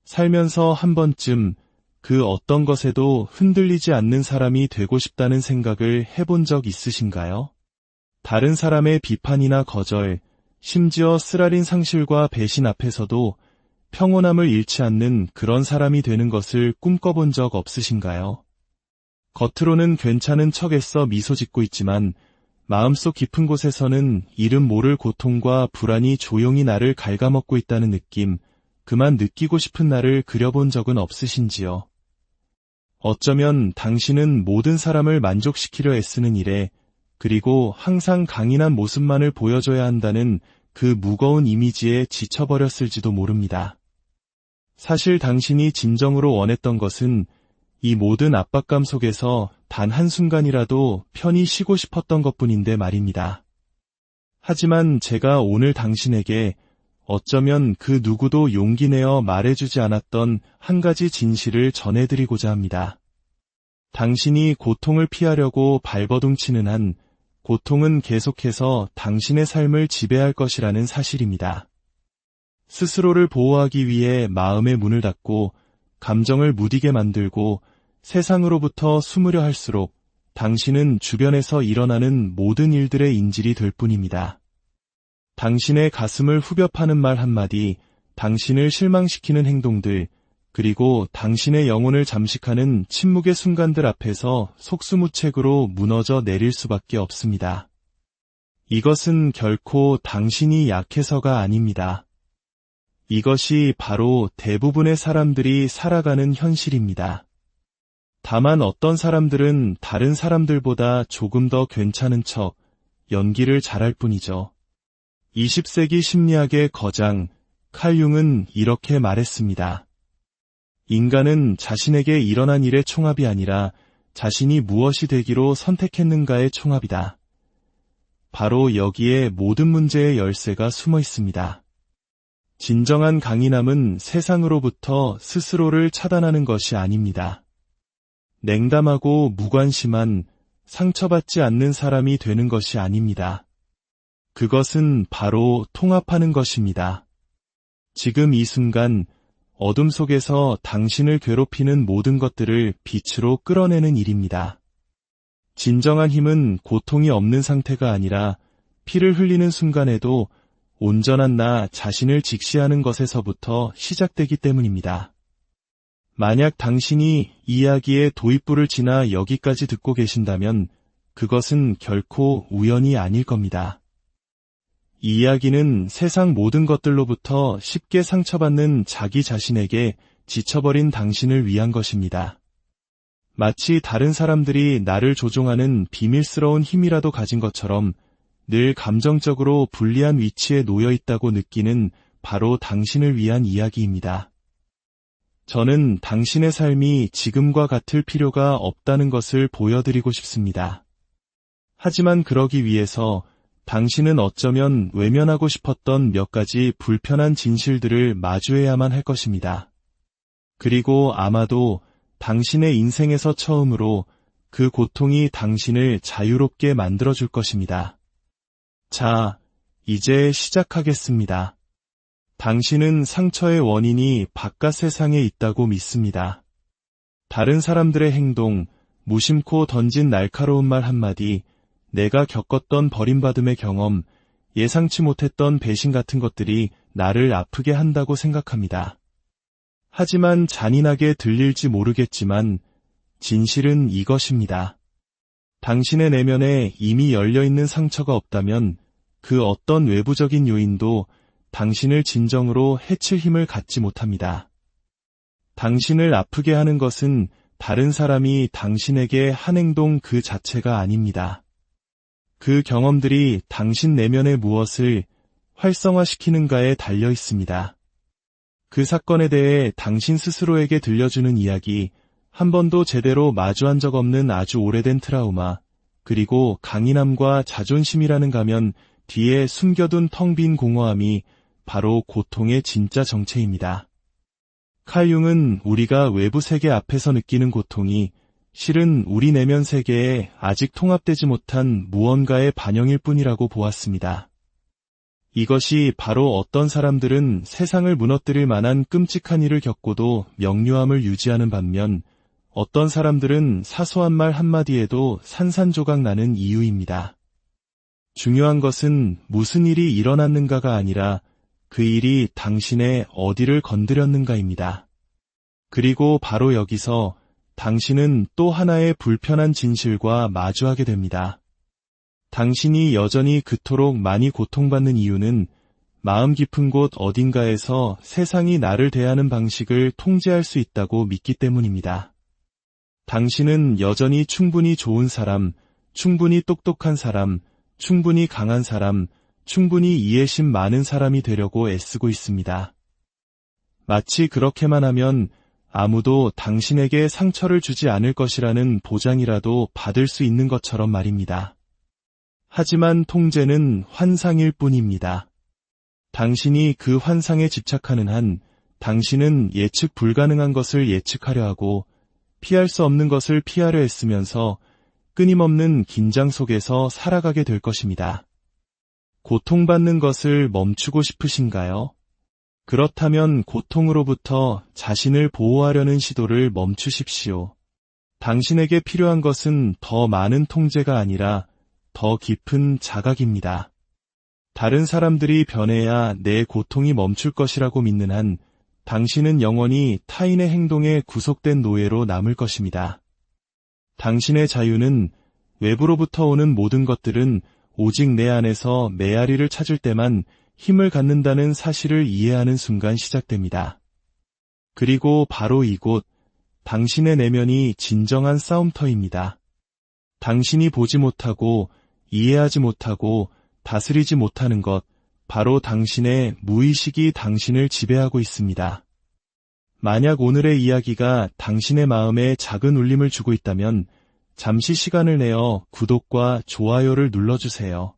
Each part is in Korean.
살면서 한 번쯤 그 어떤 것에도 흔들리지 않는 사람이 되고 싶다는 생각을 해본 적 있으신가요? 다른 사람의 비판이나 거절, 심지어 쓰라린 상실과 배신 앞에서도 평온함을 잃지 않는 그런 사람이 되는 것을 꿈꿔본 적 없으신가요? 겉으로는 괜찮은 척 애써 미소 짓고 있지만 마음속 깊은 곳에서는 이름 모를 고통과 불안이 조용히 나를 갉아먹고 있다는 느낌, 그만 느끼고 싶은 나를 그려본 적은 없으신지요? 어쩌면 당신은 모든 사람을 만족시키려 애쓰는 일에, 그리고 항상 강인한 모습만을 보여줘야 한다는 그 무거운 이미지에 지쳐버렸을지도 모릅니다. 사실 당신이 진정으로 원했던 것은 이 모든 압박감 속에서 단 한순간이라도 편히 쉬고 싶었던 것뿐인데 말입니다. 하지만 제가 오늘 당신에게 어쩌면 그 누구도 용기 내어 말해주지 않았던 한 가지 진실을 전해드리고자 합니다. 당신이 고통을 피하려고 발버둥치는 한 고통은 계속해서 당신의 삶을 지배할 것이라는 사실입니다. 스스로를 보호하기 위해 마음의 문을 닫고 감정을 무디게 만들고 세상으로부터 숨으려 할수록 당신은 주변에서 일어나는 모든 일들의 인질이 될 뿐입니다. 당신의 가슴을 후벼 파는 말 한마디, 당신을 실망시키는 행동들, 그리고 당신의 영혼을 잠식하는 침묵의 순간들 앞에서 속수무책으로 무너져 내릴 수밖에 없습니다. 이것은 결코 당신이 약해서가 아닙니다. 이것이 바로 대부분의 사람들이 살아가는 현실입니다. 다만 어떤 사람들은 다른 사람들보다 조금 더 괜찮은 척 연기를 잘할 뿐이죠. 20세기 심리학의 거장 칼 융은 이렇게 말했습니다. 인간은 자신에게 일어난 일의 총합이 아니라 자신이 무엇이 되기로 선택했는가의 총합이다. 바로 여기에 모든 문제의 열쇠가 숨어 있습니다. 진정한 강인함은 세상으로부터 스스로를 차단하는 것이 아닙니다. 냉담하고 무관심한 상처받지 않는 사람이 되는 것이 아닙니다. 그것은 바로 통합하는 것입니다. 지금 이 순간 어둠 속에서 당신을 괴롭히는 모든 것들을 빛으로 끌어내는 일입니다. 진정한 힘은 고통이 없는 상태가 아니라 피를 흘리는 순간에도 온전한 나 자신을 직시하는 것에서부터 시작되기 때문입니다. 만약 당신이 이야기의 도입부를 지나 여기까지 듣고 계신다면 그것은 결코 우연이 아닐 겁니다. 이 이야기는 세상 모든 것들로부터 쉽게 상처받는 자기 자신에게 지쳐버린 당신을 위한 것입니다. 마치 다른 사람들이 나를 조종하는 비밀스러운 힘이라도 가진 것처럼 늘 감정적으로 불리한 위치에 놓여 있다고 느끼는 바로 당신을 위한 이야기입니다. 저는 당신의 삶이 지금과 같을 필요가 없다는 것을 보여드리고 싶습니다. 하지만 그러기 위해서 당신은 어쩌면 외면하고 싶었던 몇 가지 불편한 진실들을 마주해야만 할 것입니다. 그리고 아마도 당신의 인생에서 처음으로 그 고통이 당신을 자유롭게 만들어줄 것입니다. 자, 이제 시작하겠습니다. 당신은 상처의 원인이 바깥 세상에 있다고 믿습니다. 다른 사람들의 행동, 무심코 던진 날카로운 말 한마디, 내가 겪었던 버림받음의 경험, 예상치 못했던 배신 같은 것들이 나를 아프게 한다고 생각합니다. 하지만 잔인하게 들릴지 모르겠지만 진실은 이것입니다. 당신의 내면에 이미 열려있는 상처가 없다면 그 어떤 외부적인 요인도 당신을 진정으로 해칠 힘을 갖지 못합니다. 당신을 아프게 하는 것은 다른 사람이 당신에게 한 행동 그 자체가 아닙니다. 그 경험들이 당신 내면의 무엇을 활성화시키는가에 달려 있습니다. 그 사건에 대해 당신 스스로에게 들려주는 이야기, 한 번도 제대로 마주한 적 없는 아주 오래된 트라우마, 그리고 강인함과 자존심이라는 가면 뒤에 숨겨둔 텅 빈 공허함이 바로 고통의 진짜 정체입니다. 칼 융은 우리가 외부 세계 앞에서 느끼는 고통이 실은 우리 내면 세계에 아직 통합되지 못한 무언가의 반영일 뿐이라고 보았습니다. 이것이 바로 어떤 사람들은 세상을 무너뜨릴 만한 끔찍한 일을 겪고도 명료함을 유지하는 반면 어떤 사람들은 사소한 말 한마디에도 산산조각 나는 이유입니다. 중요한 것은 무슨 일이 일어났는가가 아니라 그 일이 당신의 어디를 건드렸는가입니다. 그리고 바로 여기서 당신은 또 하나의 불편한 진실과 마주하게 됩니다. 당신이 여전히 그토록 많이 고통받는 이유는 마음 깊은 곳 어딘가에서 세상이 나를 대하는 방식을 통제할 수 있다고 믿기 때문입니다. 당신은 여전히 충분히 좋은 사람, 충분히 똑똑한 사람, 충분히 강한 사람, 충분히 이해심 많은 사람이 되려고 애쓰고 있습니다. 마치 그렇게만 하면 아무도 당신에게 상처를 주지 않을 것이라는 보장이라도 받을 수 있는 것처럼 말입니다. 하지만 통제는 환상일 뿐입니다. 당신이 그 환상에 집착하는 한 당신은 예측 불가능한 것을 예측하려 하고 피할 수 없는 것을 피하려 애쓰면서 끊임없는 긴장 속에서 살아가게 될 것입니다. 고통받는 것을 멈추고 싶으신가요? 그렇다면 고통으로부터 자신을 보호하려는 시도를 멈추십시오. 당신에게 필요한 것은 더 많은 통제가 아니라 더 깊은 자각입니다. 다른 사람들이 변해야 내 고통이 멈출 것이라고 믿는 한 당신은 영원히 타인의 행동에 구속된 노예로 남을 것입니다. 당신의 자유는 외부로부터 오는 모든 것들은 오직 내 안에서 메아리를 찾을 때만 힘을 갖는다는 사실을 이해하는 순간 시작됩니다. 그리고 바로 이곳, 당신의 내면이 진정한 싸움터입니다. 당신이 보지 못하고 이해하지 못하고 다스리지 못하는 것, 바로 당신의 무의식이 당신을 지배하고 있습니다. 만약 오늘의 이야기가 당신의 마음에 작은 울림을 주고 있다면 잠시 시간을 내어 구독과 좋아요를 눌러주세요.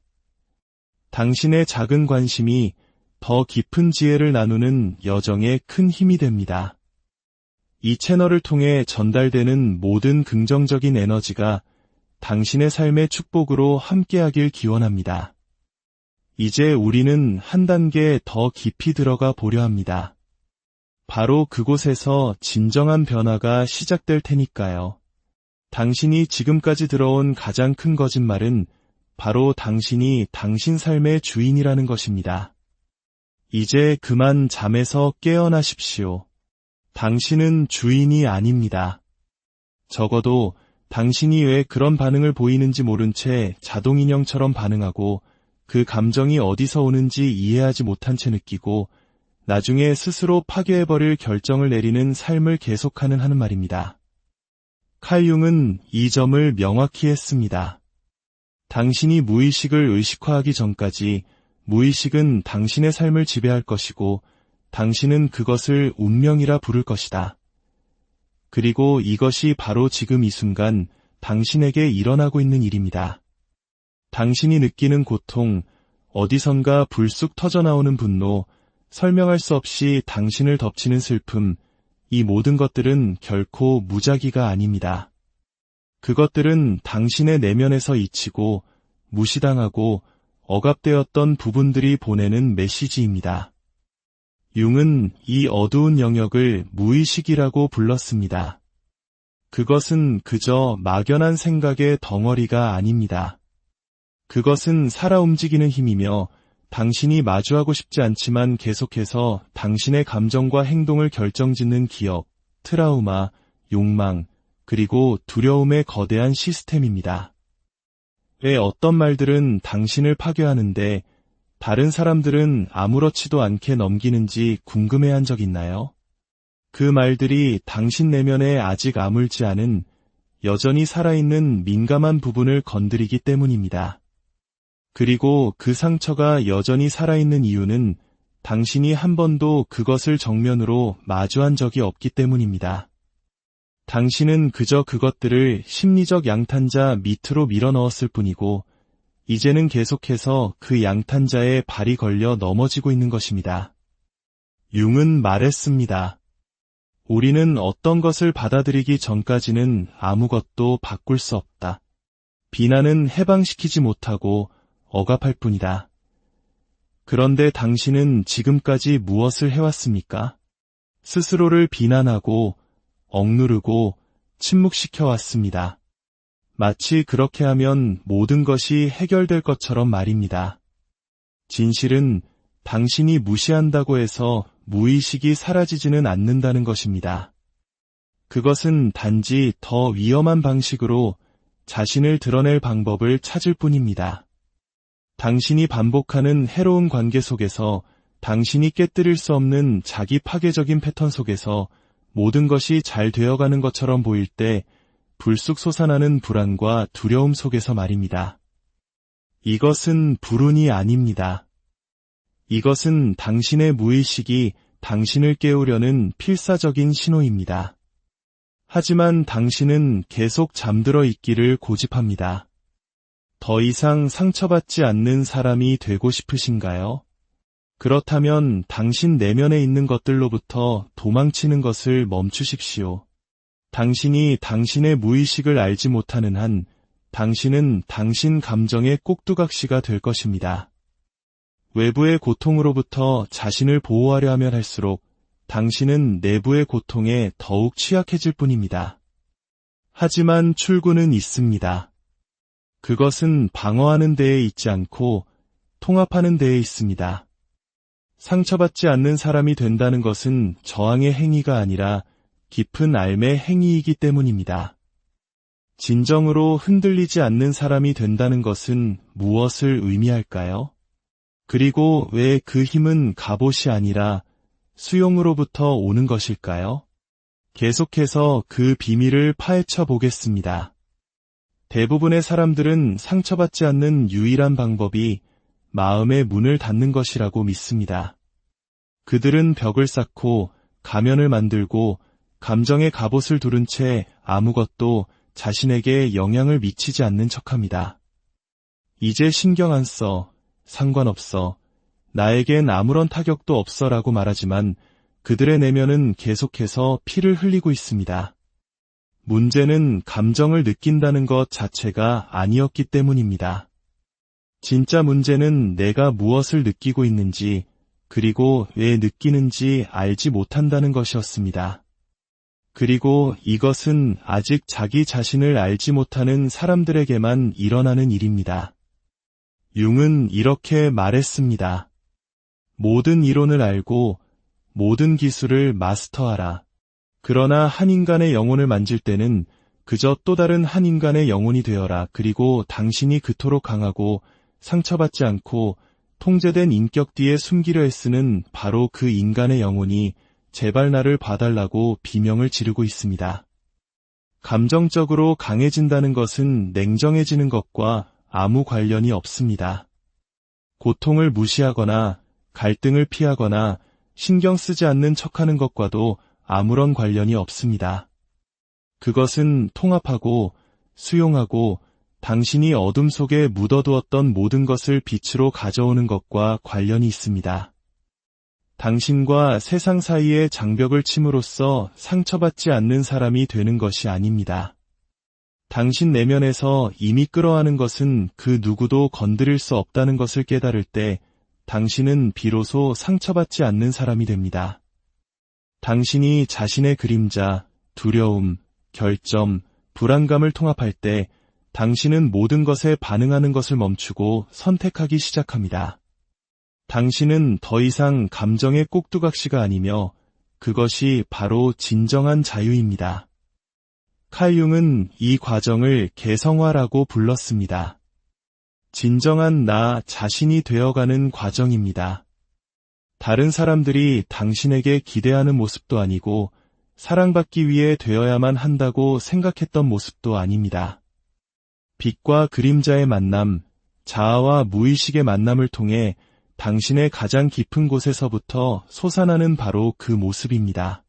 당신의 작은 관심이 더 깊은 지혜를 나누는 여정에 큰 힘이 됩니다. 이 채널을 통해 전달되는 모든 긍정적인 에너지가 당신의 삶의 축복으로 함께하길 기원합니다. 이제 우리는 한 단계 더 깊이 들어가 보려 합니다. 바로 그곳에서 진정한 변화가 시작될 테니까요. 당신이 지금까지 들어온 가장 큰 거짓말은 바로 당신이 당신 삶의 주인이라는 것입니다. 이제 그만 잠에서 깨어나십시오. 당신은 주인이 아닙니다. 적어도 당신이 왜 그런 반응을 보이는지 모른 채 자동인형처럼 반응하고 그 감정이 어디서 오는지 이해하지 못한 채 느끼고 나중에 스스로 파괴해버릴 결정을 내리는 삶을 계속하는 하는 말입니다. 칼 융은 이 점을 명확히 했습니다. 당신이 무의식을 의식화하기 전까지 무의식은 당신의 삶을 지배할 것이고 당신은 그것을 운명이라 부를 것이다. 그리고 이것이 바로 지금 이 순간 당신에게 일어나고 있는 일입니다. 당신이 느끼는 고통, 어디선가 불쑥 터져나오는 분노, 설명할 수 없이 당신을 덮치는 슬픔, 이 모든 것들은 결코 무작위가 아닙니다. 그것들은 당신의 내면에서 잊히고 무시당하고 억압되었던 부분들이 보내는 메시지입니다. 융은 이 어두운 영역을 무의식이라고 불렀습니다. 그것은 그저 막연한 생각의 덩어리가 아닙니다. 그것은 살아 움직이는 힘이며 당신이 마주하고 싶지 않지만 계속해서 당신의 감정과 행동을 결정짓는 기억, 트라우마, 욕망, 그리고 두려움의 거대한 시스템입니다. 왜 어떤 말들은 당신을 파괴하는데 다른 사람들은 아무렇지도 않게 넘기는지 궁금해한 적 있나요? 그 말들이 당신 내면에 아직 아물지 않은 여전히 살아있는 민감한 부분을 건드리기 때문입니다. 그리고 그 상처가 여전히 살아있는 이유는 당신이 한 번도 그것을 정면으로 마주한 적이 없기 때문입니다. 당신은 그저 그것들을 심리적 양탄자 밑으로 밀어넣었을 뿐이고 이제는 계속해서 그 양탄자에 발이 걸려 넘어지고 있는 것입니다. 융은 말했습니다. 우리는 어떤 것을 받아들이기 전까지는 아무것도 바꿀 수 없다. 비난은 해방시키지 못하고 억압할 뿐이다. 그런데 당신은 지금까지 무엇을 해왔습니까? 스스로를 비난하고 억누르고 침묵시켜 왔습니다. 마치 그렇게 하면 모든 것이 해결될 것처럼 말입니다. 진실은 당신이 무시한다고 해서 무의식이 사라지지는 않는다는 것입니다. 그것은 단지 더 위험한 방식으로 자신을 드러낼 방법을 찾을 뿐입니다. 당신이 반복하는 해로운 관계 속에서 당신이 깨뜨릴 수 없는 자기 파괴적인 패턴 속에서 모든 것이 잘 되어가는 것처럼 보일 때 불쑥 솟아나는 불안과 두려움 속에서 말입니다. 이것은 불운이 아닙니다. 이것은 당신의 무의식이 당신을 깨우려는 필사적인 신호입니다. 하지만 당신은 계속 잠들어 있기를 고집합니다. 더 이상 상처받지 않는 사람이 되고 싶으신가요? 그렇다면 당신 내면에 있는 것들로부터 도망치는 것을 멈추십시오. 당신이 당신의 무의식을 알지 못하는 한 당신은 당신 감정의 꼭두각시가 될 것입니다. 외부의 고통으로부터 자신을 보호하려 하면 할수록 당신은 내부의 고통에 더욱 취약해질 뿐입니다. 하지만 출구는 있습니다. 그것은 방어하는 데에 있지 않고 통합하는 데에 있습니다. 상처받지 않는 사람이 된다는 것은 저항의 행위가 아니라 깊은 앓의 행위이기 때문입니다. 진정으로 흔들리지 않는 사람이 된다는 것은 무엇을 의미할까요? 그리고 왜 그 힘은 갑옷이 아니라 수용으로부터 오는 것일까요? 계속해서 그 비밀을 파헤쳐 보겠습니다. 대부분의 사람들은 상처받지 않는 유일한 방법이 마음의 문을 닫는 것이라고 믿습니다. 그들은 벽을 쌓고 가면을 만들고 감정의 갑옷을 두른 채 아무것도 자신에게 영향을 미치지 않는 척합니다. 이제 신경 안 써, 상관없어, 나에겐 아무런 타격도 없어라고 말하지만 그들의 내면은 계속해서 피를 흘리고 있습니다. 문제는 감정을 느낀다는 것 자체가 아니었기 때문입니다. 진짜 문제는 내가 무엇을 느끼고 있는지, 그리고 왜 느끼는지 알지 못한다는 것이었습니다. 그리고 이것은 아직 자기 자신을 알지 못하는 사람들에게만 일어나는 일입니다. 융은 이렇게 말했습니다. 모든 이론을 알고 모든 기술을 마스터하라. 그러나 한 인간의 영혼을 만질 때는 그저 또 다른 한 인간의 영혼이 되어라. 그리고 당신이 그토록 강하고 상처받지 않고 통제된 인격 뒤에 숨기려 애쓰는 바로 그 인간의 영혼이 제발 나를 봐달라고 비명을 지르고 있습니다. 감정적으로 강해진다는 것은 냉정해지는 것과 아무 관련이 없습니다. 고통을 무시하거나 갈등을 피하거나 신경 쓰지 않는 척하는 것과도 아무런 관련이 없습니다. 그것은 통합하고 수용하고 당신이 어둠 속에 묻어두었던 모든 것을 빛으로 가져오는 것과 관련이 있습니다. 당신과 세상 사이의 장벽을 침으로써 상처받지 않는 사람이 되는 것이 아닙니다. 당신 내면에서 이미 끌어안은 것은 그 누구도 건드릴 수 없다는 것을 깨달을 때 당신은 비로소 상처받지 않는 사람이 됩니다. 당신이 자신의 그림자, 두려움, 결점, 불안감을 통합할 때 당신은 모든 것에 반응하는 것을 멈추고 선택하기 시작합니다. 당신은 더 이상 감정의 꼭두각시가 아니며 그것이 바로 진정한 자유입니다. 칼 융은 이 과정을 개성화라고 불렀습니다. 진정한 나 자신이 되어가는 과정입니다. 다른 사람들이 당신에게 기대하는 모습도 아니고 사랑받기 위해 되어야만 한다고 생각했던 모습도 아닙니다. 빛과 그림자의 만남, 자아와 무의식의 만남을 통해 당신의 가장 깊은 곳에서부터 솟아나는 바로 그 모습입니다.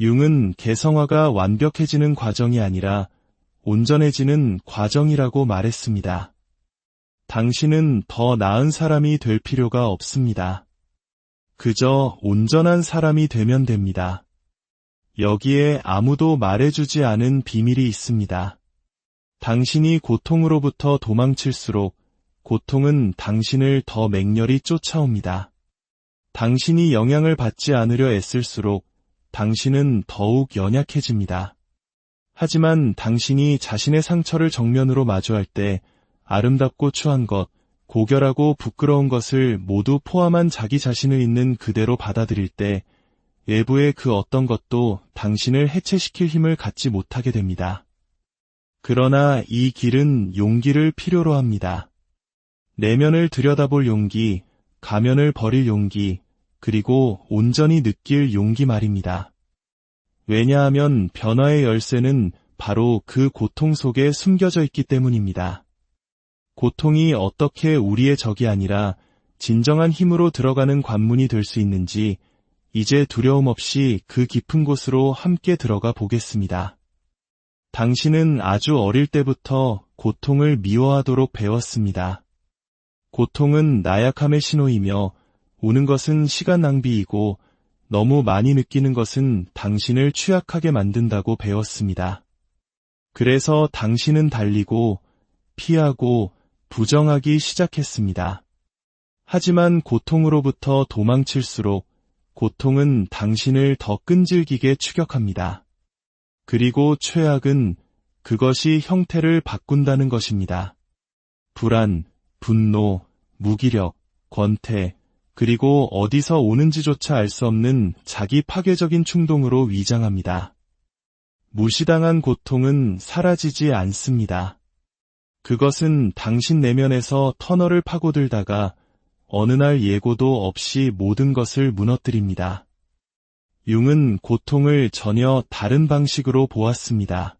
융은 개성화가 완벽해지는 과정이 아니라 온전해지는 과정이라고 말했습니다. 당신은 더 나은 사람이 될 필요가 없습니다. 그저 온전한 사람이 되면 됩니다. 여기에 아무도 말해주지 않은 비밀이 있습니다. 당신이 고통으로부터 도망칠수록 고통은 당신을 더 맹렬히 쫓아옵니다. 당신이 영향을 받지 않으려 애쓸수록 당신은 더욱 연약해집니다. 하지만 당신이 자신의 상처를 정면으로 마주할 때 아름답고 추한 것, 고결하고 부끄러운 것을 모두 포함한 자기 자신을 있는 그대로 받아들일 때 외부의 그 어떤 것도 당신을 해체시킬 힘을 갖지 못하게 됩니다. 그러나 이 길은 용기를 필요로 합니다. 내면을 들여다볼 용기, 가면을 버릴 용기, 그리고 온전히 느낄 용기 말입니다. 왜냐하면 변화의 열쇠는 바로 그 고통 속에 숨겨져 있기 때문입니다. 고통이 어떻게 우리의 적이 아니라 진정한 힘으로 들어가는 관문이 될 수 있는지 이제 두려움 없이 그 깊은 곳으로 함께 들어가 보겠습니다. 당신은 아주 어릴 때부터 고통을 미워하도록 배웠습니다. 고통은 나약함의 신호이며 우는 것은 시간 낭비이고 너무 많이 느끼는 것은 당신을 취약하게 만든다고 배웠습니다. 그래서 당신은 달리고 피하고 부정하기 시작했습니다. 하지만 고통으로부터 도망칠수록 고통은 당신을 더 끈질기게 추격합니다. 그리고 최악은 그것이 형태를 바꾼다는 것입니다. 불안, 분노, 무기력, 권태, 그리고 어디서 오는지조차 알 수 없는 자기 파괴적인 충동으로 위장합니다. 무시당한 고통은 사라지지 않습니다. 그것은 당신 내면에서 터널을 파고들다가 어느 날 예고도 없이 모든 것을 무너뜨립니다. 융은 고통을 전혀 다른 방식으로 보았습니다.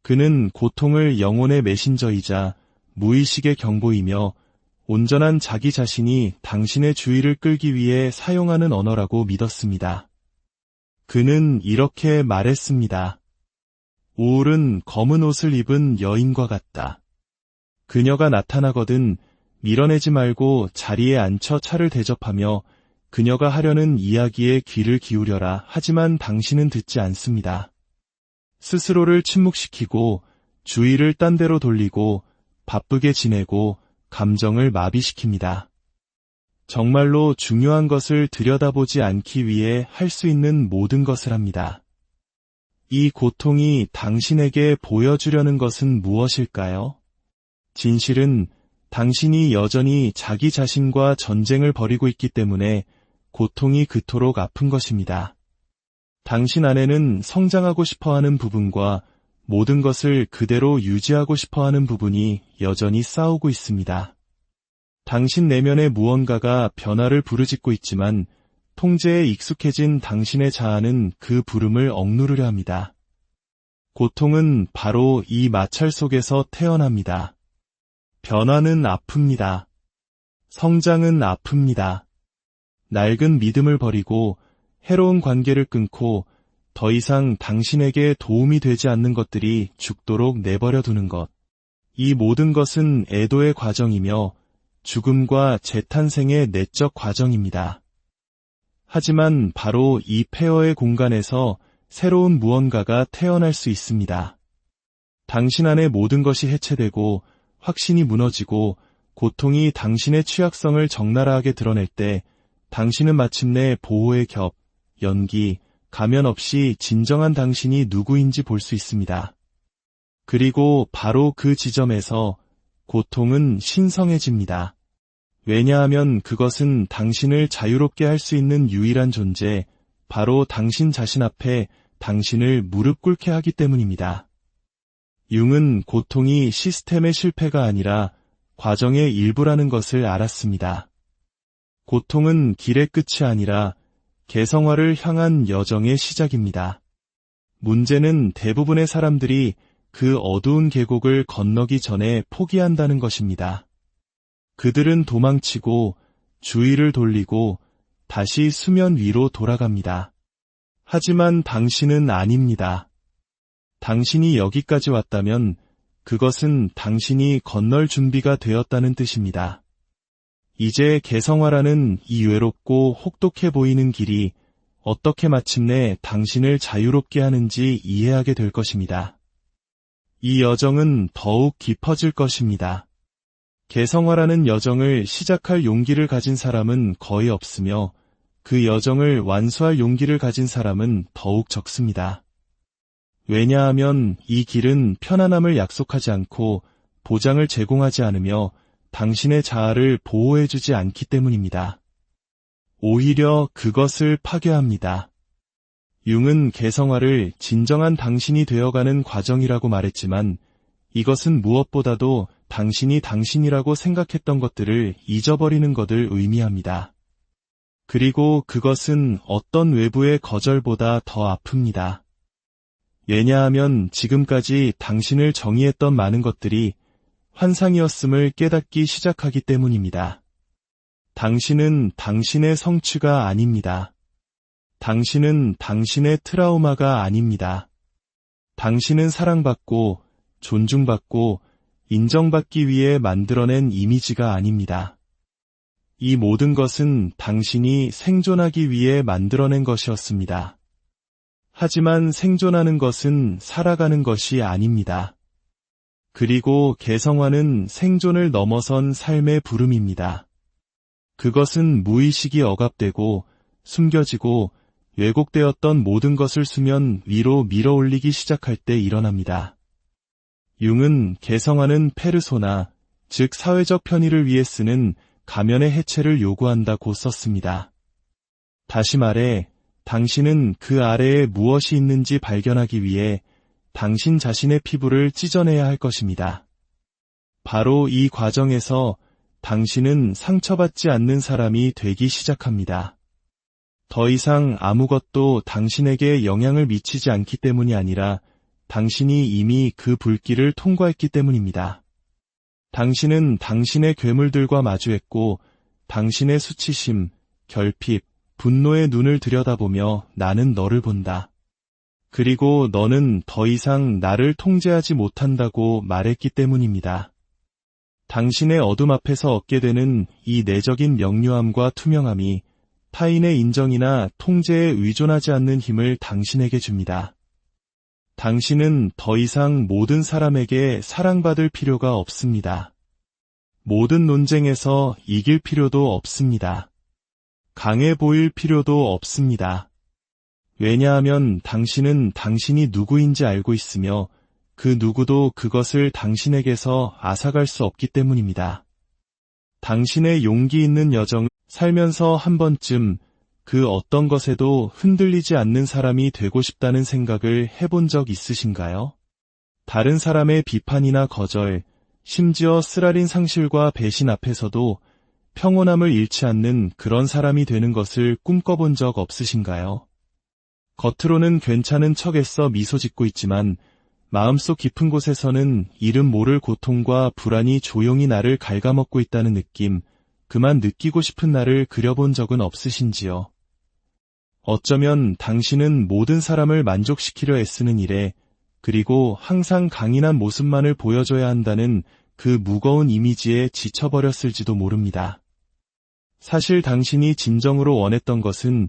그는 고통을 영혼의 메신저이자 무의식의 경보이며 온전한 자기 자신이 당신의 주의를 끌기 위해 사용하는 언어라고 믿었습니다. 그는 이렇게 말했습니다. 우울은 검은 옷을 입은 여인과 같다. 그녀가 나타나거든 밀어내지 말고 자리에 앉혀 차를 대접하며 그녀가 하려는 이야기에 귀를 기울여라. 하지만 당신은 듣지 않습니다. 스스로를 침묵시키고 주의를 딴 데로 돌리고 바쁘게 지내고 감정을 마비시킵니다. 정말로 중요한 것을 들여다보지 않기 위해 할 수 있는 모든 것을 합니다. 이 고통이 당신에게 보여주려는 것은 무엇일까요? 진실은 당신이 여전히 자기 자신과 전쟁을 벌이고 있기 때문에 고통이 그토록 아픈 것입니다. 당신 안에는 성장하고 싶어하는 부분과 모든 것을 그대로 유지하고 싶어하는 부분이 여전히 싸우고 있습니다. 당신 내면의 무언가가 변화를 부르짖고 있지만 통제에 익숙해진 당신의 자아는 그 부름을 억누르려 합니다. 고통은 바로 이 마찰 속에서 태어납니다. 변화는 아픕니다. 성장은 아픕니다. 낡은 믿음을 버리고 해로운 관계를 끊고 더 이상 당신에게 도움이 되지 않는 것들이 죽도록 내버려 두는 것. 이 모든 것은 애도의 과정이며 죽음과 재탄생의 내적 과정입니다. 하지만 바로 이 폐허의 공간에서 새로운 무언가가 태어날 수 있습니다. 당신 안의 모든 것이 해체되고 확신이 무너지고 고통이 당신의 취약성을 적나라하게 드러낼 때 당신은 마침내 보호의 겹, 연기, 가면 없이 진정한 당신이 누구인지 볼 수 있습니다. 그리고 바로 그 지점에서 고통은 신성해집니다. 왜냐하면 그것은 당신을 자유롭게 할 수 있는 유일한 존재, 바로 당신 자신 앞에 당신을 무릎 꿇게 하기 때문입니다. 융은 고통이 시스템의 실패가 아니라 과정의 일부라는 것을 알았습니다. 고통은 길의 끝이 아니라 개성화를 향한 여정의 시작입니다. 문제는 대부분의 사람들이 그 어두운 계곡을 건너기 전에 포기한다는 것입니다. 그들은 도망치고 주의를 돌리고 다시 수면 위로 돌아갑니다. 하지만 당신은 아닙니다. 당신이 여기까지 왔다면 그것은 당신이 건널 준비가 되었다는 뜻입니다. 이제 개성화라는 이 외롭고 혹독해 보이는 길이 어떻게 마침내 당신을 자유롭게 하는지 이해하게 될 것입니다. 이 여정은 더욱 깊어질 것입니다. 개성화라는 여정을 시작할 용기를 가진 사람은 거의 없으며 그 여정을 완수할 용기를 가진 사람은 더욱 적습니다. 왜냐하면 이 길은 편안함을 약속하지 않고 보장을 제공하지 않으며 당신의 자아를 보호해주지 않기 때문입니다. 오히려 그것을 파괴합니다. 융은 개성화를 진정한 당신이 되어가는 과정이라고 말했지만 이것은 무엇보다도 당신이 당신이라고 생각했던 것들을 잊어버리는 것을 의미합니다. 그리고 그것은 어떤 외부의 거절보다 더 아픕니다. 왜냐하면 지금까지 당신을 정의했던 많은 것들이 환상이었음을 깨닫기 시작하기 때문입니다. 당신은 당신의 성취가 아닙니다. 당신은 당신의 트라우마가 아닙니다. 당신은 사랑받고 존중받고 인정받기 위해 만들어낸 이미지가 아닙니다. 이 모든 것은 당신이 생존하기 위해 만들어낸 것이었습니다. 하지만 생존하는 것은 살아가는 것이 아닙니다. 그리고 개성화는 생존을 넘어선 삶의 부름입니다. 그것은 무의식이 억압되고 숨겨지고 왜곡되었던 모든 것을 수면 위로 밀어올리기 시작할 때 일어납니다. 융은 개성화는 페르소나, 즉 사회적 편의를 위해 쓰는 가면의 해체를 요구한다고 썼습니다. 다시 말해, 당신은 그 아래에 무엇이 있는지 발견하기 위해 당신 자신의 피부를 찢어내야 할 것입니다. 바로 이 과정에서 당신은 상처받지 않는 사람이 되기 시작합니다. 더 이상 아무것도 당신에게 영향을 미치지 않기 때문이 아니라 당신이 이미 그 불길을 통과했기 때문입니다. 당신은 당신의 괴물들과 마주했고 당신의 수치심, 결핍, 분노의 눈을 들여다보며 나는 너를 본다. 그리고 너는 더 이상 나를 통제하지 못한다고 말했기 때문입니다. 당신의 어둠 앞에서 얻게 되는 이 내적인 명료함과 투명함이 타인의 인정이나 통제에 의존하지 않는 힘을 당신에게 줍니다. 당신은 더 이상 모든 사람에게 사랑받을 필요가 없습니다. 모든 논쟁에서 이길 필요도 없습니다. 강해 보일 필요도 없습니다. 왜냐하면 당신은 당신이 누구인지 알고 있으며 그 누구도 그것을 당신에게서 앗아갈 수 없기 때문입니다. 당신의 용기 있는 여정을 살면서 한 번쯤 그 어떤 것에도 흔들리지 않는 사람이 되고 싶다는 생각을 해본 적 있으신가요? 다른 사람의 비판이나 거절, 심지어 쓰라린 상실과 배신 앞에서도 평온함을 잃지 않는 그런 사람이 되는 것을 꿈꿔본 적 없으신가요? 겉으로는 괜찮은 척 애써 미소 짓고 있지만 마음속 깊은 곳에서는 이름 모를 고통과 불안이 조용히 나를 갉아먹고 있다는 느낌, 그만 느끼고 싶은 나를 그려본 적은 없으신지요? 어쩌면 당신은 모든 사람을 만족시키려 애쓰는 일에 그리고 항상 강인한 모습만을 보여줘야 한다는 그 무거운 이미지에 지쳐버렸을지도 모릅니다. 사실 당신이 진정으로 원했던 것은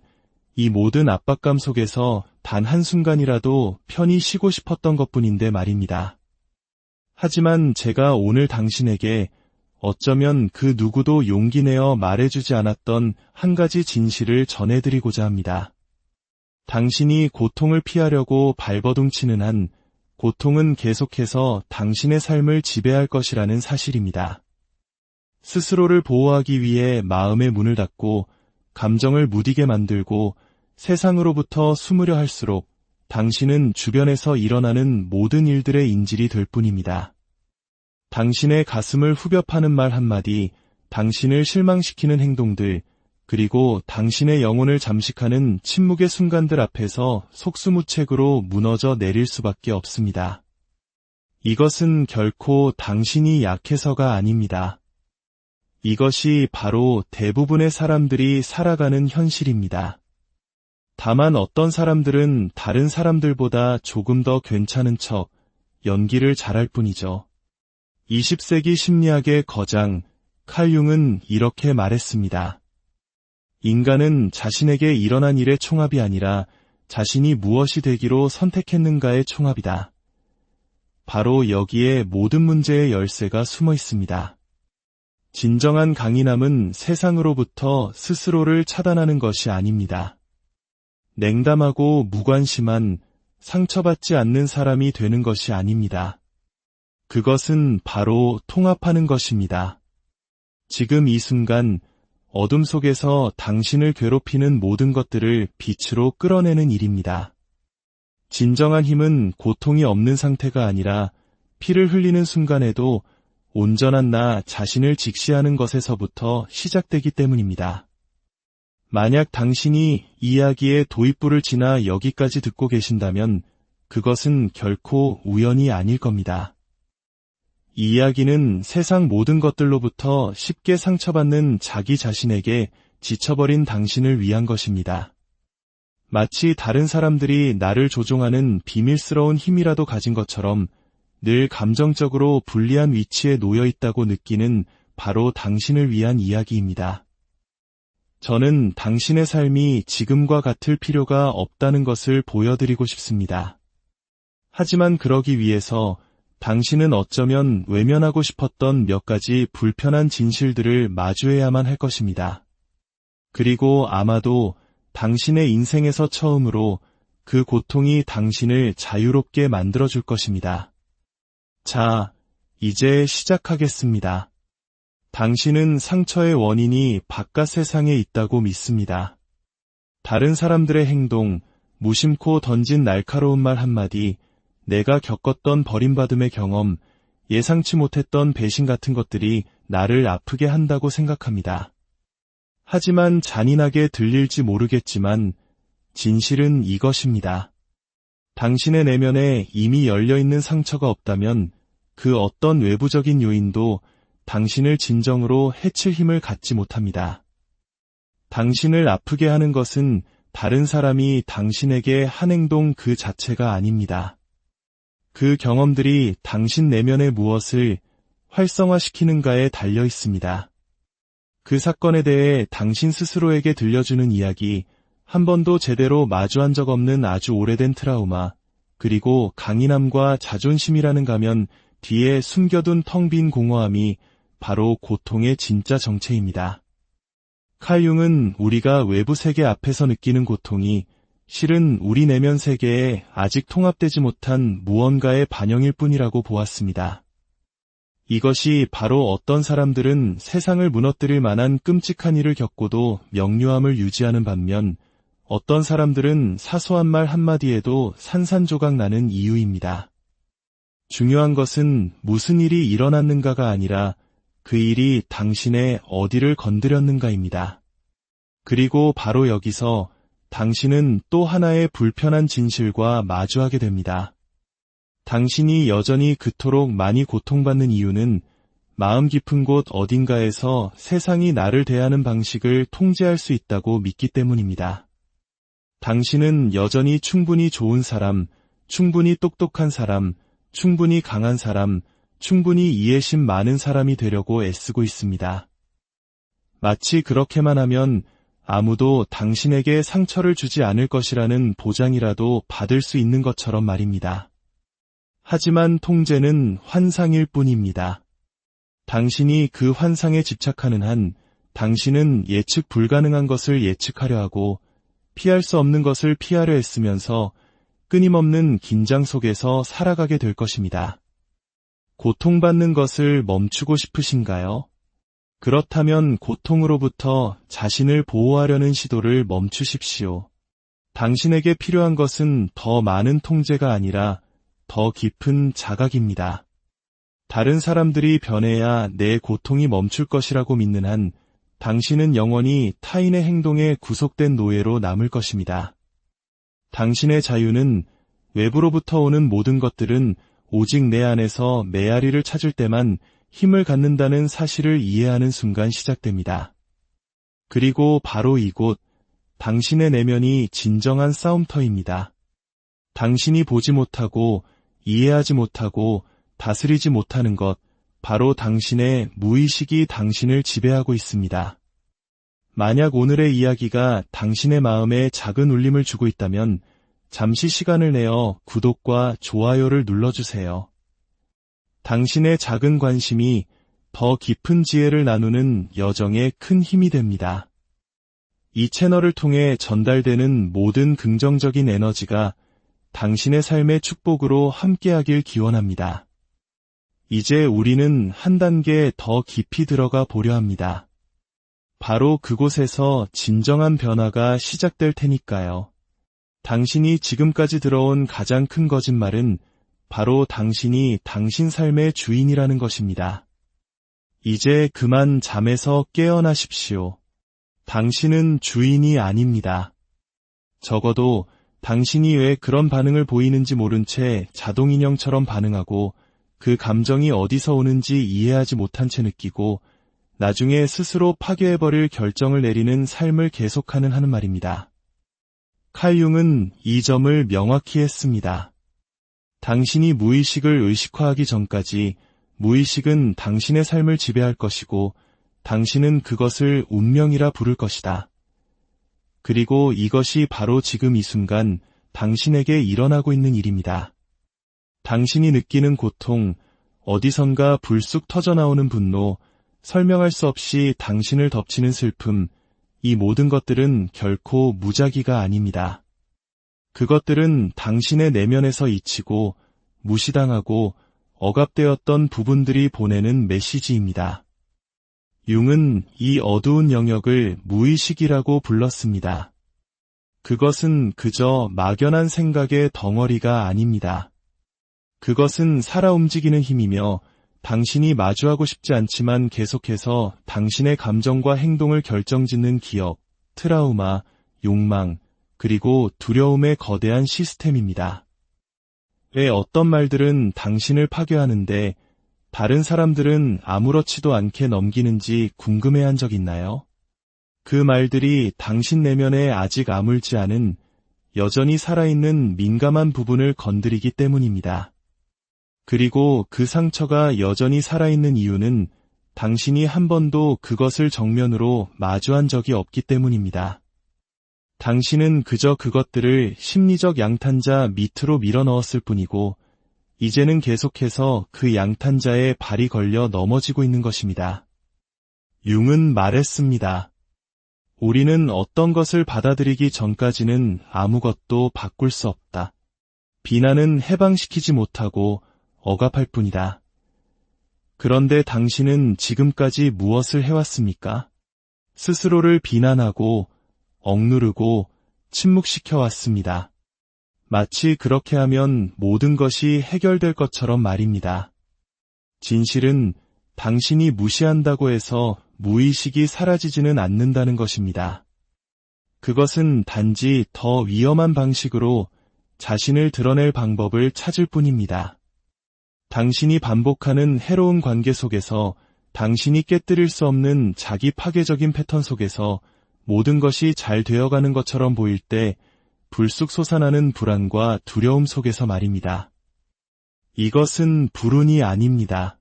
이 모든 압박감 속에서 단 한순간이라도 편히 쉬고 싶었던 것뿐인데 말입니다. 하지만 제가 오늘 당신에게 어쩌면 그 누구도 용기 내어 말해주지 않았던 한 가지 진실을 전해드리고자 합니다. 당신이 고통을 피하려고 발버둥치는 한 고통은 계속해서 당신의 삶을 지배할 것이라는 사실입니다. 스스로를 보호하기 위해 마음의 문을 닫고 감정을 무디게 만들고 세상으로부터 숨으려 할수록 당신은 주변에서 일어나는 모든 일들의 인질이 될 뿐입니다. 당신의 가슴을 후벼 파는 말 한마디, 당신을 실망시키는 행동들, 그리고 당신의 영혼을 잠식하는 침묵의 순간들 앞에서 속수무책으로 무너져 내릴 수밖에 없습니다. 이것은 결코 당신이 약해서가 아닙니다. 이것이 바로 대부분의 사람들이 살아가는 현실입니다. 다만 어떤 사람들은 다른 사람들보다 조금 더 괜찮은 척 연기를 잘할 뿐이죠. 20세기 심리학의 거장 칼 융은 이렇게 말했습니다. 인간은 자신에게 일어난 일의 총합이 아니라 자신이 무엇이 되기로 선택했는가의 총합이다. 바로 여기에 모든 문제의 열쇠가 숨어 있습니다. 진정한 강인함은 세상으로부터 스스로를 차단하는 것이 아닙니다. 냉담하고 무관심한 상처받지 않는 사람이 되는 것이 아닙니다. 그것은 바로 통합하는 것입니다. 지금 이 순간 어둠 속에서 당신을 괴롭히는 모든 것들을 빛으로 끌어내는 일입니다. 진정한 힘은 고통이 없는 상태가 아니라 피를 흘리는 순간에도 온전한 나 자신을 직시하는 것에서부터 시작되기 때문입니다. 만약 당신이 이야기의 도입부를 지나 여기까지 듣고 계신다면 그것은 결코 우연이 아닐 겁니다. 이 이야기는 세상 모든 것들로부터 쉽게 상처받는 자기 자신에게 지쳐버린 당신을 위한 것입니다. 마치 다른 사람들이 나를 조종하는 비밀스러운 힘이라도 가진 것처럼 늘 감정적으로 불리한 위치에 놓여 있다고 느끼는 바로 당신을 위한 이야기입니다. 저는 당신의 삶이 지금과 같을 필요가 없다는 것을 보여드리고 싶습니다. 하지만 그러기 위해서 당신은 어쩌면 외면하고 싶었던 몇 가지 불편한 진실들을 마주해야만 할 것입니다. 그리고 아마도 당신의 인생에서 처음으로 그 고통이 당신을 자유롭게 만들어줄 것입니다. 자, 이제 시작하겠습니다. 당신은 상처의 원인이 바깥 세상에 있다고 믿습니다. 다른 사람들의 행동, 무심코 던진 날카로운 말 한마디, 내가 겪었던 버림받음의 경험, 예상치 못했던 배신 같은 것들이 나를 아프게 한다고 생각합니다. 하지만 잔인하게 들릴지 모르겠지만 진실은 이것입니다. 당신의 내면에 이미 열려있는 상처가 없다면 그 어떤 외부적인 요인도 당신을 진정으로 해칠 힘을 갖지 못합니다. 당신을 아프게 하는 것은 다른 사람이 당신에게 한 행동 그 자체가 아닙니다. 그 경험들이 당신 내면의 무엇을 활성화시키는가에 달려 있습니다. 그 사건에 대해 당신 스스로에게 들려주는 이야기, 한 번도 제대로 마주한 적 없는 아주 오래된 트라우마, 그리고 강인함과 자존심이라는 가면 뒤에 숨겨둔 텅 빈 공허함이 바로 고통의 진짜 정체입니다. 칼 융은 우리가 외부 세계 앞에서 느끼는 고통이 실은 우리 내면 세계에 아직 통합되지 못한 무언가의 반영일 뿐이라고 보았습니다. 이것이 바로 어떤 사람들은 세상을 무너뜨릴 만한 끔찍한 일을 겪고도 명료함을 유지하는 반면 어떤 사람들은 사소한 말 한마디에도 산산조각 나는 이유입니다. 중요한 것은 무슨 일이 일어났는가가 아니라 그 일이 당신의 어디를 건드렸는가입니다. 그리고 바로 여기서 당신은 또 하나의 불편한 진실과 마주하게 됩니다. 당신이 여전히 그토록 많이 고통받는 이유는 마음 깊은 곳 어딘가에서 세상이 나를 대하는 방식을 통제할 수 있다고 믿기 때문입니다. 당신은 여전히 충분히 좋은 사람, 충분히 똑똑한 사람, 충분히 강한 사람, 충분히 이해심 많은 사람이 되려고 애쓰고 있습니다. 마치 그렇게만 하면 아무도 당신에게 상처를 주지 않을 것이라는 보장이라도 받을 수 있는 것처럼 말입니다. 하지만 통제는 환상일 뿐입니다. 당신이 그 환상에 집착하는 한 당신은 예측 불가능한 것을 예측하려 하고 피할 수 없는 것을 피하려 했으면서 끊임없는 긴장 속에서 살아가게 될 것입니다. 고통받는 것을 멈추고 싶으신가요? 그렇다면 고통으로부터 자신을 보호하려는 시도를 멈추십시오. 당신에게 필요한 것은 더 많은 통제가 아니라 더 깊은 자각입니다. 다른 사람들이 변해야 내 고통이 멈출 것이라고 믿는 한 당신은 영원히 타인의 행동에 구속된 노예로 남을 것입니다. 당신의 자유는 외부로부터 오는 모든 것들은 오직 내 안에서 메아리를 찾을 때만 힘을 갖는다는 사실을 이해하는 순간 시작됩니다. 그리고 바로 이곳, 당신의 내면이 진정한 싸움터입니다. 당신이 보지 못하고 이해하지 못하고 다스리지 못하는 것, 바로 당신의 무의식이 당신을 지배하고 있습니다. 만약 오늘의 이야기가 당신의 마음에 작은 울림을 주고 있다면 잠시 시간을 내어 구독과 좋아요를 눌러주세요. 당신의 작은 관심이 더 깊은 지혜를 나누는 여정에 큰 힘이 됩니다. 이 채널을 통해 전달되는 모든 긍정적인 에너지가 당신의 삶의 축복으로 함께하길 기원합니다. 이제 우리는 한 단계 더 깊이 들어가 보려 합니다. 바로 그곳에서 진정한 변화가 시작될 테니까요. 당신이 지금까지 들어온 가장 큰 거짓말은 바로 당신이 당신 삶의 주인이라는 것입니다. 이제 그만 잠에서 깨어나십시오. 당신은 주인이 아닙니다. 적어도 당신이 왜 그런 반응을 보이는지 모른 채 자동인형처럼 반응하고 그 감정이 어디서 오는지 이해하지 못한 채 느끼고 나중에 스스로 파괴해버릴 결정을 내리는 삶을 계속하는 하는 말입니다. 칼 융은 이 점을 명확히 했습니다. 당신이 무의식을 의식화하기 전까지 무의식은 당신의 삶을 지배할 것이고 당신은 그것을 운명이라 부를 것이다. 그리고 이것이 바로 지금 이 순간 당신에게 일어나고 있는 일입니다. 당신이 느끼는 고통, 어디선가 불쑥 터져나오는 분노, 설명할 수 없이 당신을 덮치는 슬픔, 이 모든 것들은 결코 무작위가 아닙니다. 그것들은 당신의 내면에서 잊히고 무시당하고 억압되었던 부분들이 보내는 메시지입니다. 융은 이 어두운 영역을 무의식이라고 불렀습니다. 그것은 그저 막연한 생각의 덩어리가 아닙니다. 그것은 살아 움직이는 힘이며 당신이 마주하고 싶지 않지만 계속해서 당신의 감정과 행동을 결정짓는 기억, 트라우마, 욕망, 그리고 두려움의 거대한 시스템입니다. 왜 어떤 말들은 당신을 파괴하는데 다른 사람들은 아무렇지도 않게 넘기는지 궁금해한 적 있나요? 그 말들이 당신 내면에 아직 아물지 않은 여전히 살아있는 민감한 부분을 건드리기 때문입니다. 그리고 그 상처가 여전히 살아있는 이유는 당신이 한 번도 그것을 정면으로 마주한 적이 없기 때문입니다. 당신은 그저 그것들을 심리적 양탄자 밑으로 밀어넣었을 뿐이고 이제는 계속해서 그 양탄자에 발이 걸려 넘어지고 있는 것입니다. 융은 말했습니다. 우리는 어떤 것을 받아들이기 전까지는 아무것도 바꿀 수 없다. 비난은 해방시키지 못하고 억압할 뿐이다. 그런데 당신은 지금까지 무엇을 해왔습니까? 스스로를 비난하고 억누르고 침묵시켜 왔습니다. 마치 그렇게 하면 모든 것이 해결될 것처럼 말입니다. 진실은 당신이 무시한다고 해서 무의식이 사라지지는 않는다는 것입니다. 그것은 단지 더 위험한 방식으로 자신을 드러낼 방법을 찾을 뿐입니다. 당신이 반복하는 해로운 관계 속에서 당신이 깨뜨릴 수 없는 자기 파괴적인 패턴 속에서 모든 것이 잘 되어가는 것처럼 보일 때 불쑥 솟아나는 불안과 두려움 속에서 말입니다. 이것은 불운이 아닙니다.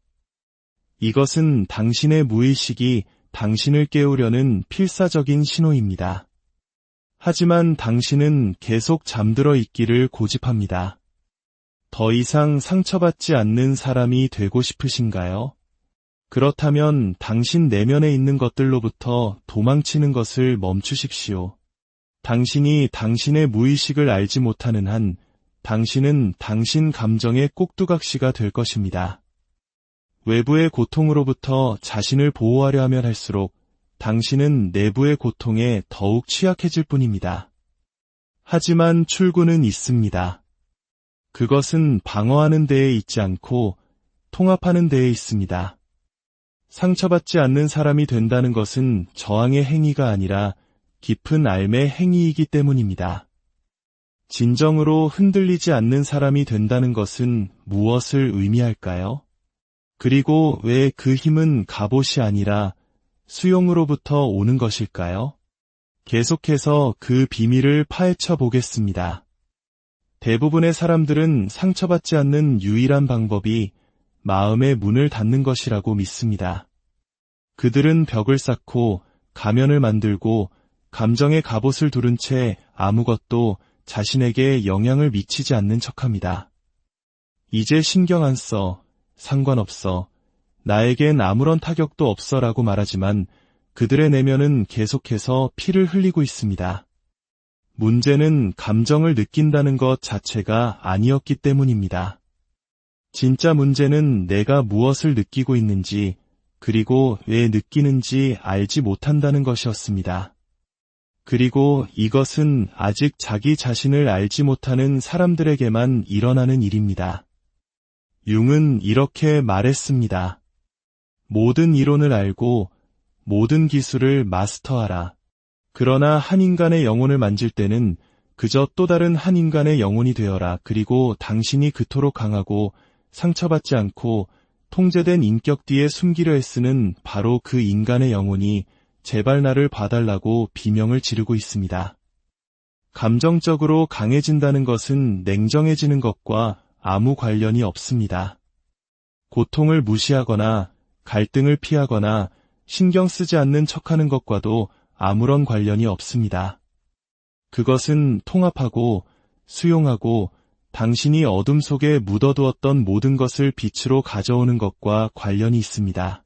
이것은 당신의 무의식이 당신을 깨우려는 필사적인 신호입니다. 하지만 당신은 계속 잠들어 있기를 고집합니다. 더 이상 상처받지 않는 사람이 되고 싶으신가요? 그렇다면 당신 내면에 있는 것들로부터 도망치는 것을 멈추십시오. 당신이 당신의 무의식을 알지 못하는 한 당신은 당신 감정의 꼭두각시가 될 것입니다. 외부의 고통으로부터 자신을 보호하려 하면 할수록 당신은 내부의 고통에 더욱 취약해질 뿐입니다. 하지만 출구는 있습니다. 그것은 방어하는 데에 있지 않고 통합하는 데에 있습니다. 상처받지 않는 사람이 된다는 것은 저항의 행위가 아니라 깊은 앓의 행위이기 때문입니다. 진정으로 흔들리지 않는 사람이 된다는 것은 무엇을 의미할까요? 그리고 왜 그 힘은 갑옷이 아니라 수용으로부터 오는 것일까요? 계속해서 그 비밀을 파헤쳐 보겠습니다. 대부분의 사람들은 상처받지 않는 유일한 방법이 마음의 문을 닫는 것이라고 믿습니다. 그들은 벽을 쌓고 가면을 만들고 감정의 갑옷을 두른 채 아무것도 자신에게 영향을 미치지 않는 척합니다. 이제 신경 안 써, 상관없어, 나에겐 아무런 타격도 없어라고 말하지만 그들의 내면은 계속해서 피를 흘리고 있습니다. 문제는 감정을 느낀다는 것 자체가 아니었기 때문입니다. 진짜 문제는 내가 무엇을 느끼고 있는지, 그리고 왜 느끼는지 알지 못한다는 것이었습니다. 그리고 이것은 아직 자기 자신을 알지 못하는 사람들에게만 일어나는 일입니다. 융은 이렇게 말했습니다. 모든 이론을 알고 모든 기술을 마스터하라. 그러나 한 인간의 영혼을 만질 때는 그저 또 다른 한 인간의 영혼이 되어라. 그리고 당신이 그토록 강하고 상처받지 않고 통제된 인격 뒤에 숨기려 애쓰는 바로 그 인간의 영혼이 제발 나를 봐달라고 비명을 지르고 있습니다. 감정적으로 강해진다는 것은 냉정해지는 것과 아무 관련이 없습니다. 고통을 무시하거나 갈등을 피하거나 신경 쓰지 않는 척하는 것과도 아무런 관련이 없습니다. 그것은 통합하고 수용하고 당신이 어둠 속에 묻어두었던 모든 것을 빛으로 가져오는 것과 관련이 있습니다.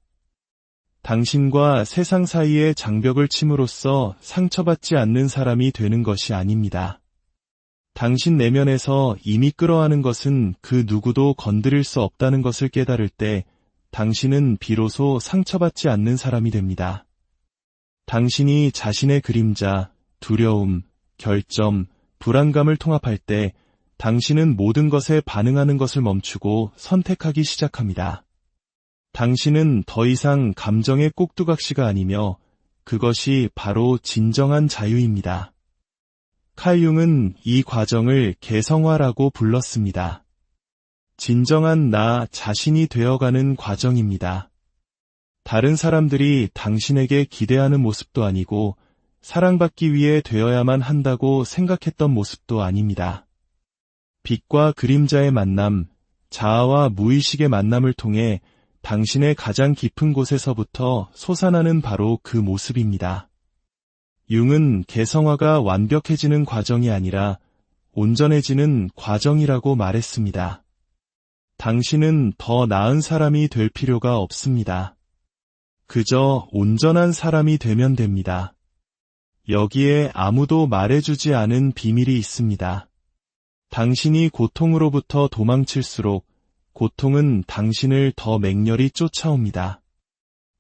당신과 세상 사이의 장벽을 침으로써 상처받지 않는 사람이 되는 것이 아닙니다. 당신 내면에서 이미 끌어안은 것은 그 누구도 건드릴 수 없다는 것을 깨달을 때 당신은 비로소 상처받지 않는 사람이 됩니다. 당신이 자신의 그림자, 두려움, 결점, 불안감을 통합할 때 당신은 모든 것에 반응하는 것을 멈추고 선택하기 시작합니다. 당신은 더 이상 감정의 꼭두각시가 아니며 그것이 바로 진정한 자유입니다. 칼 융은 이 과정을 개성화라고 불렀습니다. 진정한 나 자신이 되어가는 과정입니다. 다른 사람들이 당신에게 기대하는 모습도 아니고 사랑받기 위해 되어야만 한다고 생각했던 모습도 아닙니다. 빛과 그림자의 만남, 자아와 무의식의 만남을 통해 당신의 가장 깊은 곳에서부터 솟아나는 바로 그 모습입니다. 융은 개성화가 완벽해지는 과정이 아니라 온전해지는 과정이라고 말했습니다. 당신은 더 나은 사람이 될 필요가 없습니다. 그저 온전한 사람이 되면 됩니다. 여기에 아무도 말해주지 않은 비밀이 있습니다. 당신이 고통으로부터 도망칠수록 고통은 당신을 더 맹렬히 쫓아옵니다.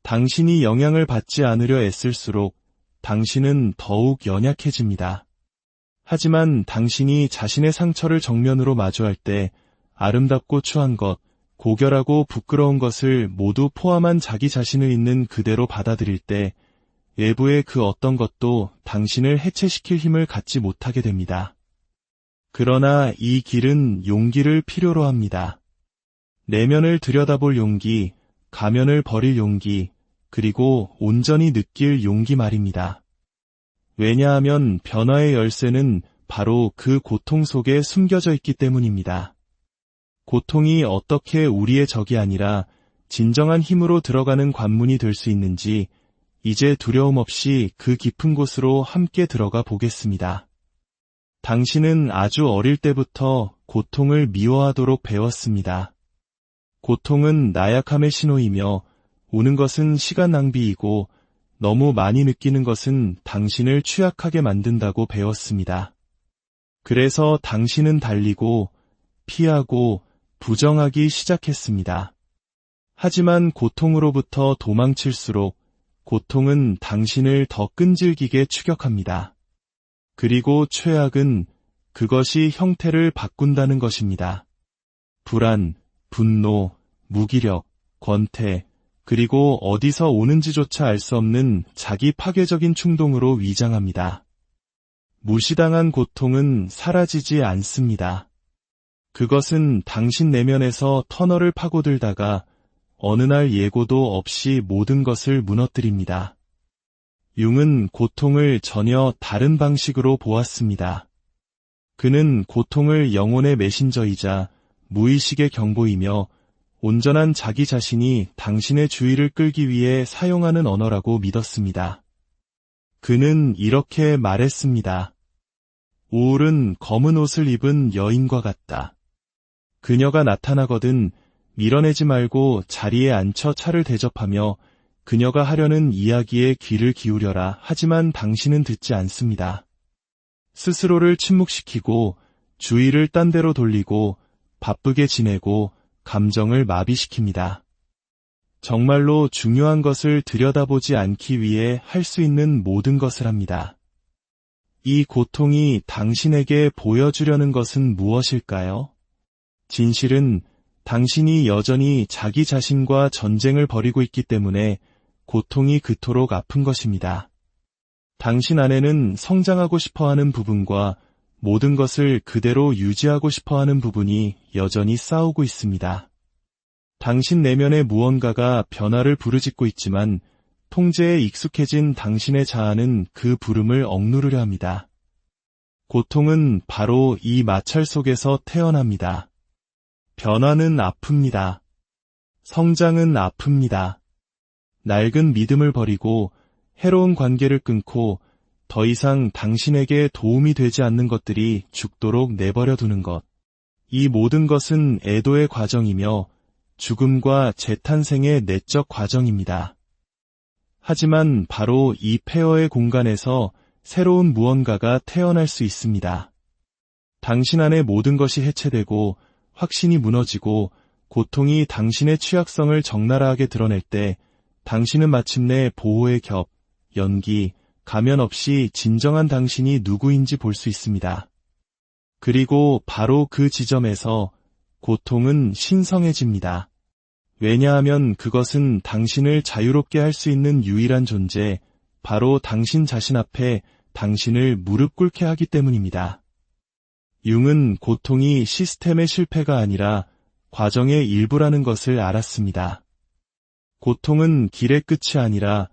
당신이 영향을 받지 않으려 애쓸수록 당신은 더욱 연약해집니다. 하지만 당신이 자신의 상처를 정면으로 마주할 때 아름답고 추한 것, 고결하고 부끄러운 것을 모두 포함한 자기 자신을 있는 그대로 받아들일 때 외부의 그 어떤 것도 당신을 해체시킬 힘을 갖지 못하게 됩니다. 그러나 이 길은 용기를 필요로 합니다. 내면을 들여다볼 용기, 가면을 버릴 용기, 그리고 온전히 느낄 용기 말입니다. 왜냐하면 변화의 열쇠는 바로 그 고통 속에 숨겨져 있기 때문입니다. 고통이 어떻게 우리의 적이 아니라 진정한 힘으로 들어가는 관문이 될 수 있는지 이제 두려움 없이 그 깊은 곳으로 함께 들어가 보겠습니다. 당신은 아주 어릴 때부터 고통을 미워하도록 배웠습니다. 고통은 나약함의 신호이며 우는 것은 시간 낭비이고 너무 많이 느끼는 것은 당신을 취약하게 만든다고 배웠습니다. 그래서 당신은 달리고 피하고 부정하기 시작했습니다. 하지만 고통으로부터 도망칠수록 고통은 당신을 더 끈질기게 추격합니다. 그리고 최악은 그것이 형태를 바꾼다는 것입니다. 불안, 분노, 무기력, 권태, 그리고 어디서 오는지조차 알 수 없는 자기 파괴적인 충동으로 위장합니다. 무시당한 고통은 사라지지 않습니다. 그것은 당신 내면에서 터널을 파고들다가 어느 날 예고도 없이 모든 것을 무너뜨립니다. 융은 고통을 전혀 다른 방식으로 보았습니다. 그는 고통을 영혼의 메신저이자 무의식의 경보이며 온전한 자기 자신이 당신의 주의를 끌기 위해 사용하는 언어라고 믿었습니다. 그는 이렇게 말했습니다. 우울은 검은 옷을 입은 여인과 같다. 그녀가 나타나거든 밀어내지 말고 자리에 앉혀 차를 대접하며 그녀가 하려는 이야기에 귀를 기울여라. 하지만 당신은 듣지 않습니다. 스스로를 침묵시키고 주의를 딴 데로 돌리고 바쁘게 지내고 감정을 마비시킵니다. 정말로 중요한 것을 들여다보지 않기 위해 할 수 있는 모든 것을 합니다. 이 고통이 당신에게 보여주려는 것은 무엇일까요? 진실은 당신이 여전히 자기 자신과 전쟁을 벌이고 있기 때문에 고통이 그토록 아픈 것입니다. 당신 안에는 성장하고 싶어하는 부분과 모든 것을 그대로 유지하고 싶어하는 부분이 여전히 싸우고 있습니다. 당신 내면의 무언가가 변화를 부르짖고 있지만 통제에 익숙해진 당신의 자아는 그 부름을 억누르려 합니다. 고통은 바로 이 마찰 속에서 태어납니다. 변화는 아픕니다. 성장은 아픕니다. 낡은 믿음을 버리고 해로운 관계를 끊고 더 이상 당신에게 도움이 되지 않는 것들이 죽도록 내버려 두는 것. 이 모든 것은 애도의 과정이며 죽음과 재탄생의 내적 과정입니다. 하지만 바로 이 폐허의 공간에서 새로운 무언가가 태어날 수 있습니다. 당신 안의 모든 것이 해체되고 확신이 무너지고 고통이 당신의 취약성을 적나라하게 드러낼 때 당신은 마침내 보호의 겹, 연기, 가면 없이 진정한 당신이 누구인지 볼 수 있습니다. 그리고 바로 그 지점에서 고통은 신성해집니다. 왜냐하면 그것은 당신을 자유롭게 할 수 있는 유일한 존재, 바로 당신 자신 앞에 당신을 무릎 꿇게 하기 때문입니다. 융은 고통이 시스템의 실패가 아니라 과정의 일부라는 것을 알았습니다. 고통은 길의 끝이 아니라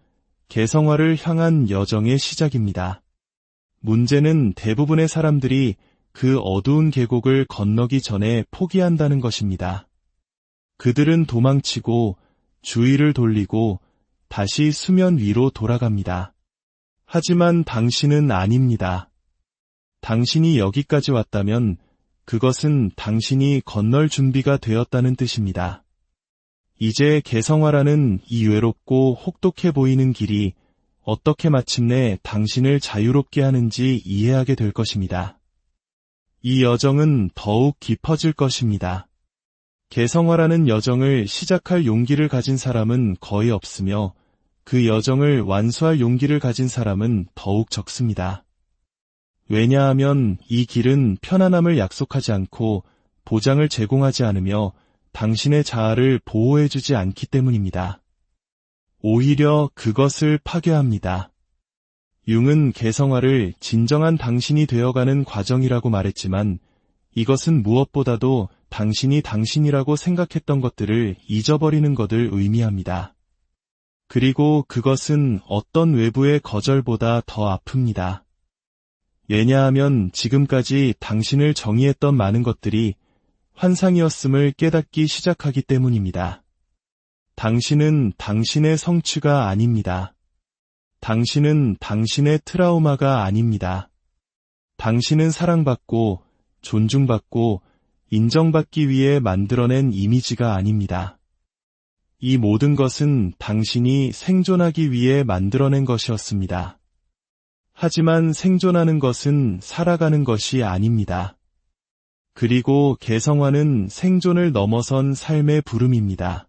개성화를 향한 여정의 시작입니다. 문제는 대부분의 사람들이 그 어두운 계곡을 건너기 전에 포기한다는 것입니다. 그들은 도망치고 주의를 돌리고 다시 수면 위로 돌아갑니다. 하지만 당신은 아닙니다. 당신이 여기까지 왔다면 그것은 당신이 건널 준비가 되었다는 뜻입니다. 이제 개성화라는 이 외롭고 혹독해 보이는 길이 어떻게 마침내 당신을 자유롭게 하는지 이해하게 될 것입니다. 이 여정은 더욱 깊어질 것입니다. 개성화라는 여정을 시작할 용기를 가진 사람은 거의 없으며 그 여정을 완수할 용기를 가진 사람은 더욱 적습니다. 왜냐하면 이 길은 편안함을 약속하지 않고 보장을 제공하지 않으며 당신의 자아를 보호해주지 않기 때문입니다. 오히려 그것을 파괴합니다. 융은 개성화를 진정한 당신이 되어가는 과정이라고 말했지만 이것은 무엇보다도 당신이 당신이라고 생각했던 것들을 잊어버리는 것을 의미합니다. 그리고 그것은 어떤 외부의 거절보다 더 아픕니다. 왜냐하면 지금까지 당신을 정의했던 많은 것들이 환상이었음을 깨닫기 시작하기 때문입니다. 당신은 당신의 성취가 아닙니다. 당신은 당신의 트라우마가 아닙니다. 당신은 사랑받고 존중받고 인정받기 위해 만들어낸 이미지가 아닙니다. 이 모든 것은 당신이 생존하기 위해 만들어낸 것이었습니다. 하지만 생존하는 것은 살아가는 것이 아닙니다. 그리고 개성화는 생존을 넘어선 삶의 부름입니다.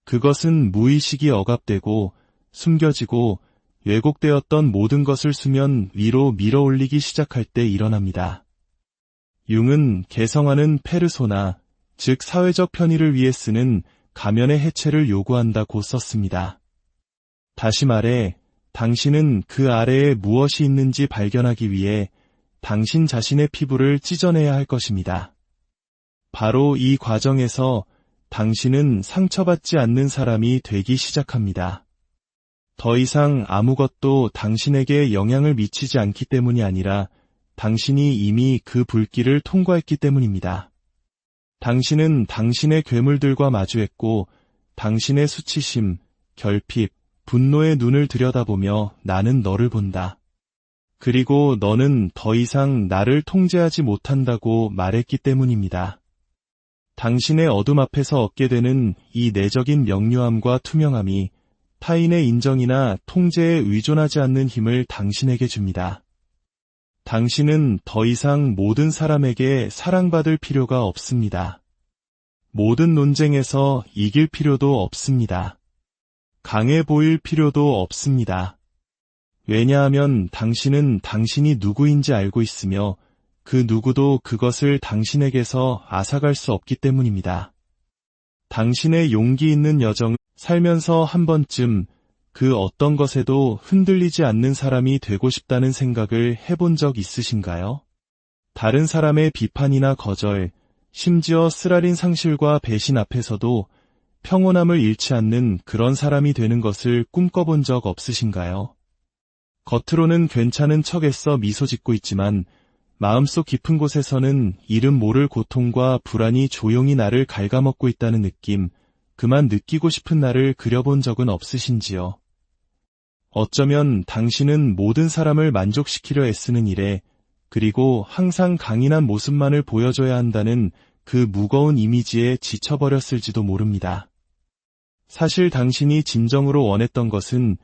그것은 무의식이 억압되고 숨겨지고 왜곡되었던 모든 것을 수면 위로 밀어올리기 시작할 때 일어납니다. 융은 개성화는 페르소나, 즉 사회적 편의를 위해 쓰는 가면의 해체를 요구한다고 썼습니다. 다시 말해, 당신은 그 아래에 무엇이 있는지 발견하기 위해 당신 자신의 피부를 찢어내야 할 것입니다. 바로 이 과정에서 당신은 상처받지 않는 사람이 되기 시작합니다. 더 이상 아무것도 당신에게 영향을 미치지 않기 때문이 아니라 당신이 이미 그 불길을 통과했기 때문입니다. 당신은 당신의 괴물들과 마주했고 당신의 수치심, 결핍, 분노의 눈을 들여다보며 나는 너를 본다. 그리고 너는 더 이상 나를 통제하지 못한다고 말했기 때문입니다. 당신의 어둠 앞에서 얻게 되는 이 내적인 명료함과 투명함이 타인의 인정이나 통제에 의존하지 않는 힘을 당신에게 줍니다. 당신은 더 이상 모든 사람에게 사랑받을 필요가 없습니다. 모든 논쟁에서 이길 필요도 없습니다. 강해 보일 필요도 없습니다. 왜냐하면 당신은 당신이 누구인지 알고 있으며 그 누구도 그것을 당신에게서 앗아갈 수 없기 때문입니다. 당신의 용기 있는 여정을 살면서 한 번쯤 그 어떤 것에도 흔들리지 않는 사람이 되고 싶다는 생각을 해본 적 있으신가요? 다른 사람의 비판이나 거절, 심지어 쓰라린 상실과 배신 앞에서도 평온함을 잃지 않는 그런 사람이 되는 것을 꿈꿔본 적 없으신가요? 겉으로는 괜찮은 척 애써 미소 짓고 있지만 마음속 깊은 곳에서는 이름 모를 고통과 불안이 조용히 나를 갉아먹고 있다는 느낌, 그만 느끼고 싶은 나를 그려본 적은 없으신지요? 어쩌면 당신은 모든 사람을 만족시키려 애쓰는 일에, 그리고 항상 강인한 모습만을 보여줘야 한다는 그 무거운 이미지에 지쳐버렸을지도 모릅니다. 사실 당신이 진정으로 원했던 것은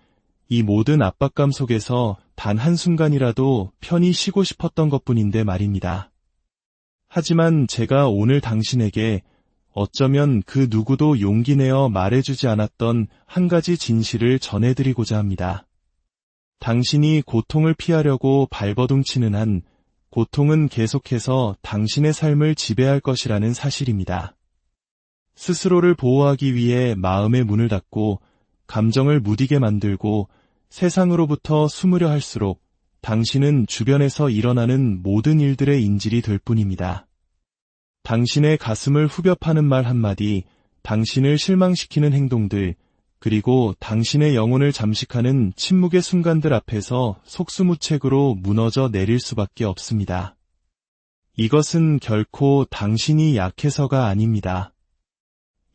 이 모든 압박감 속에서 단 한순간이라도 편히 쉬고 싶었던 것뿐인데 말입니다. 하지만 제가 오늘 당신에게 어쩌면 그 누구도 용기 내어 말해주지 않았던 한 가지 진실을 전해드리고자 합니다. 당신이 고통을 피하려고 발버둥치는 한 고통은 계속해서 당신의 삶을 지배할 것이라는 사실입니다. 스스로를 보호하기 위해 마음의 문을 닫고 감정을 무디게 만들고 세상으로부터 숨으려 할수록 당신은 주변에서 일어나는 모든 일들의 인질이 될 뿐입니다. 당신의 가슴을 후벼 파는 말 한마디, 당신을 실망시키는 행동들, 그리고 당신의 영혼을 잠식하는 침묵의 순간들 앞에서 속수무책으로 무너져 내릴 수밖에 없습니다. 이것은 결코 당신이 약해서가 아닙니다.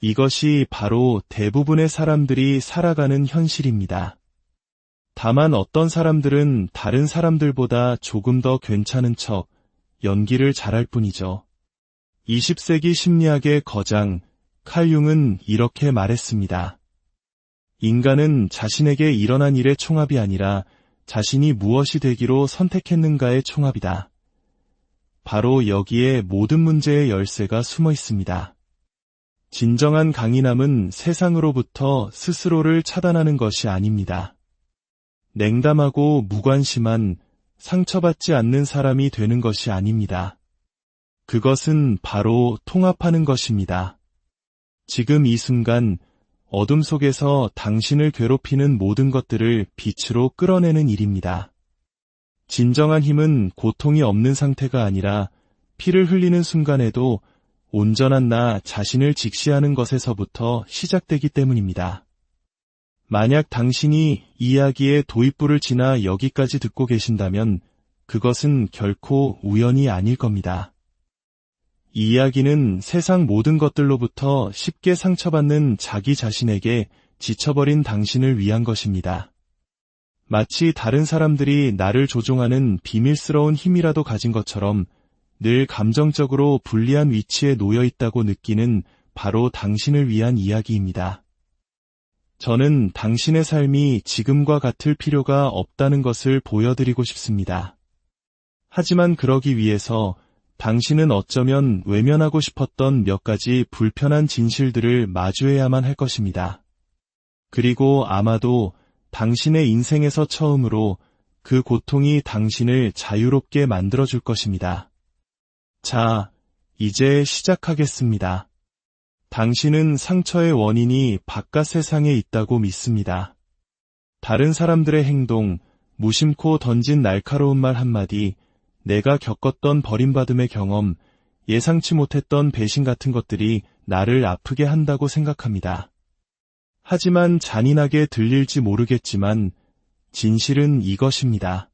이것이 바로 대부분의 사람들이 살아가는 현실입니다. 다만 어떤 사람들은 다른 사람들보다 조금 더 괜찮은 척 연기를 잘할 뿐이죠. 20세기 심리학의 거장 칼 융은 이렇게 말했습니다. 인간은 자신에게 일어난 일의 총합이 아니라 자신이 무엇이 되기로 선택했는가의 총합이다. 바로 여기에 모든 문제의 열쇠가 숨어 있습니다. 진정한 강인함은 세상으로부터 스스로를 차단하는 것이 아닙니다. 냉담하고 무관심한 상처받지 않는 사람이 되는 것이 아닙니다. 그것은 바로 통합하는 것입니다. 지금 이 순간 어둠 속에서 당신을 괴롭히는 모든 것들을 빛으로 끌어내는 일입니다. 진정한 힘은 고통이 없는 상태가 아니라 피를 흘리는 순간에도 온전한 나 자신을 직시하는 것에서부터 시작되기 때문입니다. 만약 당신이 이야기의 도입부를 지나 여기까지 듣고 계신다면 그것은 결코 우연이 아닐 겁니다. 이 이야기는 세상 모든 것들로부터 쉽게 상처받는 자기 자신에게 지쳐버린 당신을 위한 것입니다. 마치 다른 사람들이 나를 조종하는 비밀스러운 힘이라도 가진 것처럼 늘 감정적으로 불리한 위치에 놓여 있다고 느끼는 바로 당신을 위한 이야기입니다. 저는 당신의 삶이 지금과 같을 필요가 없다는 것을 보여드리고 싶습니다. 하지만 그러기 위해서 당신은 어쩌면 외면하고 싶었던 몇 가지 불편한 진실들을 마주해야만 할 것입니다. 그리고 아마도 당신의 인생에서 처음으로 그 고통이 당신을 자유롭게 만들어줄 것입니다. 자, 이제 시작하겠습니다. 당신은 상처의 원인이 바깥 세상에 있다고 믿습니다. 다른 사람들의 행동, 무심코 던진 날카로운 말 한마디, 내가 겪었던 버림받음의 경험, 예상치 못했던 배신 같은 것들이 나를 아프게 한다고 생각합니다. 하지만 잔인하게 들릴지 모르겠지만 진실은 이것입니다.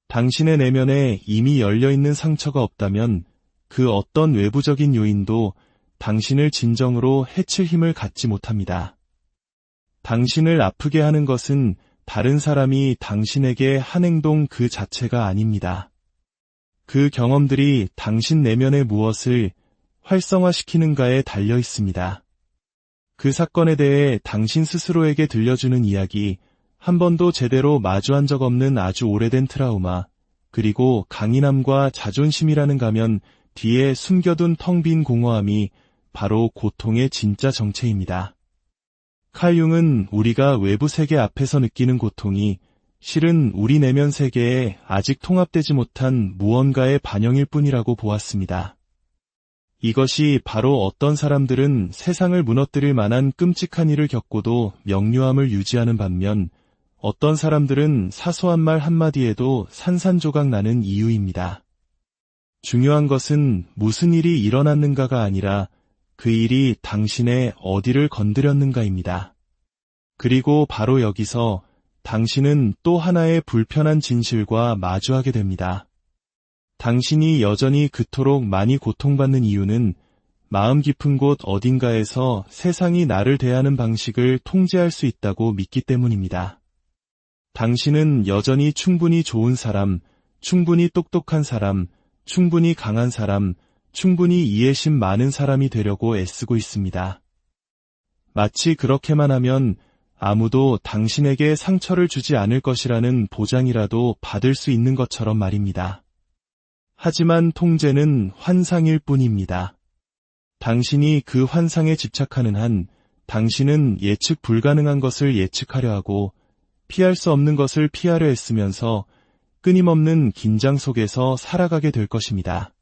당신의 내면에 이미 열려있는 상처가 없다면 그 어떤 외부적인 요인도 당신을 진정으로 해칠 힘을 갖지 못합니다. 당신을 아프게 하는 것은 다른 사람이 당신에게 한 행동 그 자체가 아닙니다. 그 경험들이 당신 내면의 무엇을 활성화시키는가에 달려 있습니다. 그 사건에 대해 당신 스스로에게 들려주는 이야기, 한 번도 제대로 마주한 적 없는 아주 오래된 트라우마, 그리고 강인함과 자존심이라는 가면 뒤에 숨겨둔 텅 빈 공허함이 바로 고통의 진짜 정체입니다. 칼 융은 우리가 외부 세계 앞에서 느끼는 고통이 실은 우리 내면 세계에 아직 통합되지 못한 무언가의 반영일 뿐이라고 보았습니다. 이것이 바로 어떤 사람들은 세상을 무너뜨릴 만한 끔찍한 일을 겪고도 명료함을 유지하는 반면 어떤 사람들은 사소한 말 한마디에도 산산조각 나는 이유입니다. 중요한 것은 무슨 일이 일어났는가가 아니라 그 일이 당신의 어디를 건드렸는가입니다. 그리고 바로 여기서 당신은 또 하나의 불편한 진실과 마주하게 됩니다. 당신이 여전히 그토록 많이 고통받는 이유는 마음 깊은 곳 어딘가에서 세상이 나를 대하는 방식을 통제할 수 있다고 믿기 때문입니다. 당신은 여전히 충분히 좋은 사람, 충분히 똑똑한 사람, 충분히 강한 사람, 충분히 이해심 많은 사람이 되려고 애쓰고 있습니다. 마치 그렇게만 하면 아무도 당신에게 상처를 주지 않을 것이라는 보장이라도 받을 수 있는 것처럼 말입니다. 하지만 통제는 환상일 뿐입니다. 당신이 그 환상에 집착하는 한 당신은 예측 불가능한 것을 예측하려 하고 피할 수 없는 것을 피하려 애쓰면서 끊임없는 긴장 속에서 살아가게 될 것입니다.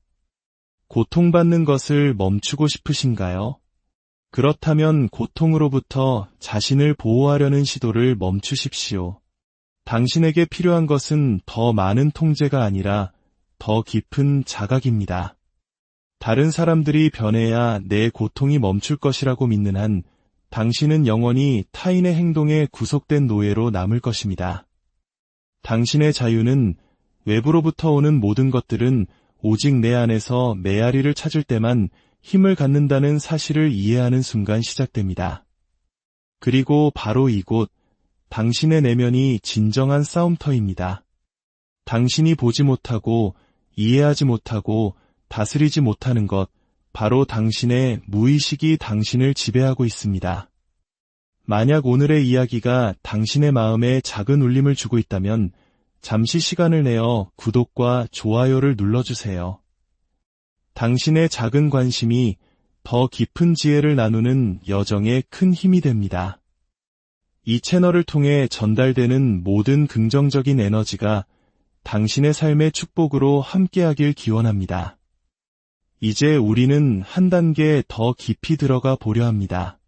고통받는 것을 멈추고 싶으신가요? 그렇다면 고통으로부터 자신을 보호하려는 시도를 멈추십시오. 당신에게 필요한 것은 더 많은 통제가 아니라 더 깊은 자각입니다. 다른 사람들이 변해야 내 고통이 멈출 것이라고 믿는 한 당신은 영원히 타인의 행동에 구속된 노예로 남을 것입니다. 당신의 자유는 외부로부터 오는 모든 것들은 오직 내 안에서 메아리를 찾을 때만 힘을 갖는다는 사실을 이해하는 순간 시작됩니다. 그리고 바로 이곳, 당신의 내면이 진정한 싸움터입니다. 당신이 보지 못하고 이해하지 못하고 다스리지 못하는 것, 바로 당신의 무의식이 당신을 지배하고 있습니다. 만약 오늘의 이야기가 당신의 마음에 작은 울림을 주고 있다면 잠시 시간을 내어 구독과 좋아요를 눌러주세요. 당신의 작은 관심이 더 깊은 지혜를 나누는 여정에 큰 힘이 됩니다. 이 채널을 통해 전달되는 모든 긍정적인 에너지가 당신의 삶의 축복으로 함께하길 기원합니다. 이제 우리는 한 단계 더 깊이 들어가 보려 합니다.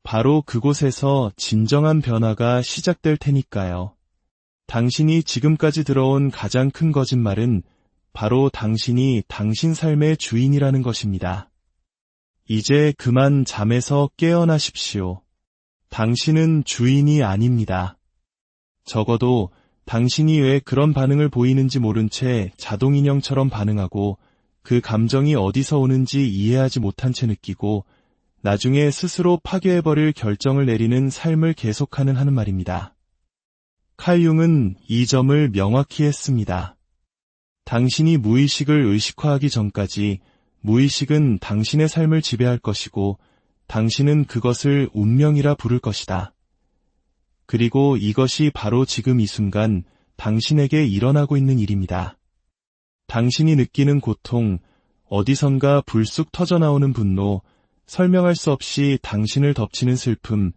바로 그곳에서 진정한 변화가 시작될 테니까요. 당신이 지금까지 들어온 가장 큰 거짓말은 바로 당신이 당신 삶의 주인이라는 것입니다. 이제 그만 잠에서 깨어나십시오. 당신은 주인이 아닙니다. 적어도 당신이 왜 그런 반응을 보이는지 모른 채 자동인형처럼 반응하고 그 감정이 어디서 오는지 이해하지 못한 채 느끼고 나중에 스스로 파괴해버릴 결정을 내리는 삶을 계속하는 하는 말입니다. 칼 융은 이 점을 명확히 했습니다. 당신이 무의식을 의식화하기 전까지 무의식은 당신의 삶을 지배할 것이고 당신은 그것을 운명이라 부를 것이다. 그리고 이것이 바로 지금 이 순간 당신에게 일어나고 있는 일입니다. 당신이 느끼는 고통, 어디선가 불쑥 터져나오는 분노, 설명할 수 없이 당신을 덮치는 슬픔,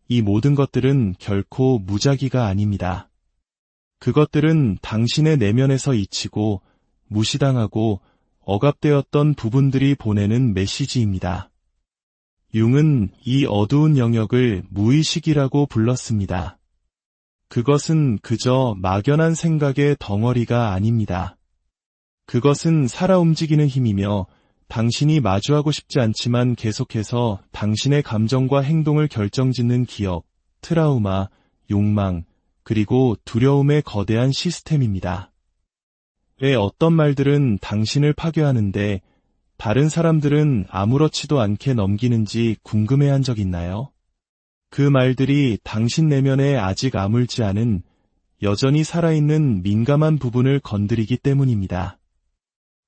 이 모든 것들은 결코 무작위가 아닙니다. 그것들은 당신의 내면에서 잊히고 무시당하고 억압되었던 부분들이 보내는 메시지입니다. 융은 이 어두운 영역을 무의식이라고 불렀습니다. 그것은 그저 막연한 생각의 덩어리가 아닙니다. 그것은 살아 움직이는 힘이며 당신이 마주하고 싶지 않지만 계속해서 당신의 감정과 행동을 결정짓는 기억, 트라우마, 욕망, 그리고 두려움의 거대한 시스템입니다. 왜 어떤 말들은 당신을 파괴하는데 다른 사람들은 아무렇지도 않게 넘기는지 궁금해한 적 있나요? 그 말들이 당신 내면에 아직 아물지 않은 여전히 살아있는 민감한 부분을 건드리기 때문입니다.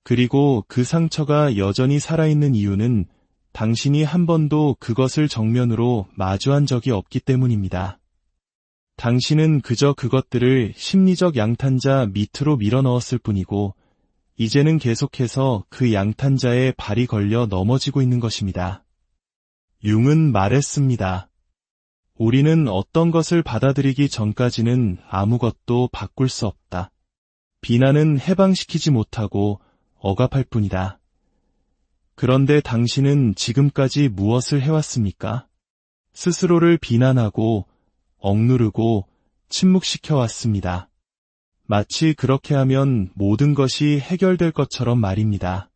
그리고 그 상처가 여전히 살아있는 이유는 당신이 한 번도 그것을 정면으로 마주한 적이 없기 때문입니다. 당신은 그저 그것들을 심리적 양탄자 밑으로 밀어넣었을 뿐이고, 이제는 계속해서 그 양탄자에 발이 걸려 넘어지고 있는 것입니다. 융은 말했습니다. 우리는 어떤 것을 받아들이기 전까지는 아무것도 바꿀 수 없다. 비난은 해방시키지 못하고 억압할 뿐이다. 그런데 당신은 지금까지 무엇을 해왔습니까? 스스로를 비난하고 억누르고 침묵시켜 왔습니다. 마치 그렇게 하면 모든 것이 해결될 것처럼 말입니다.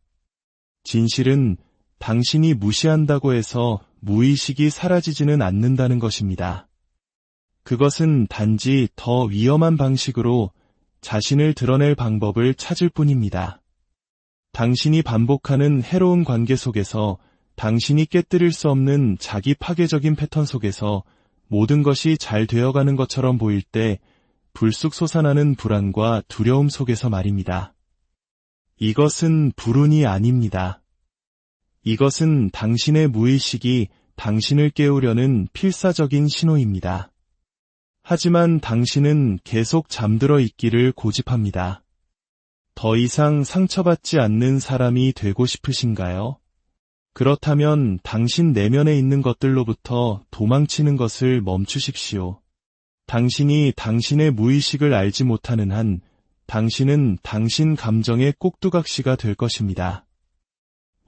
진실은 당신이 무시한다고 해서 무의식이 사라지지는 않는다는 것입니다. 그것은 단지 더 위험한 방식으로 자신을 드러낼 방법을 찾을 뿐입니다. 당신이 반복하는 해로운 관계 속에서 당신이 깨뜨릴 수 없는 자기 파괴적인 패턴 속에서 모든 것이 잘 되어가는 것처럼 보일 때 불쑥 솟아나는 불안과 두려움 속에서 말입니다. 이것은 불운이 아닙니다. 이것은 당신의 무의식이 당신을 깨우려는 필사적인 신호입니다. 하지만 당신은 계속 잠들어 있기를 고집합니다. 더 이상 상처받지 않는 사람이 되고 싶으신가요? 그렇다면 당신 내면에 있는 것들로부터 도망치는 것을 멈추십시오. 당신이 당신의 무의식을 알지 못하는 한 당신은 당신 감정의 꼭두각시가 될 것입니다.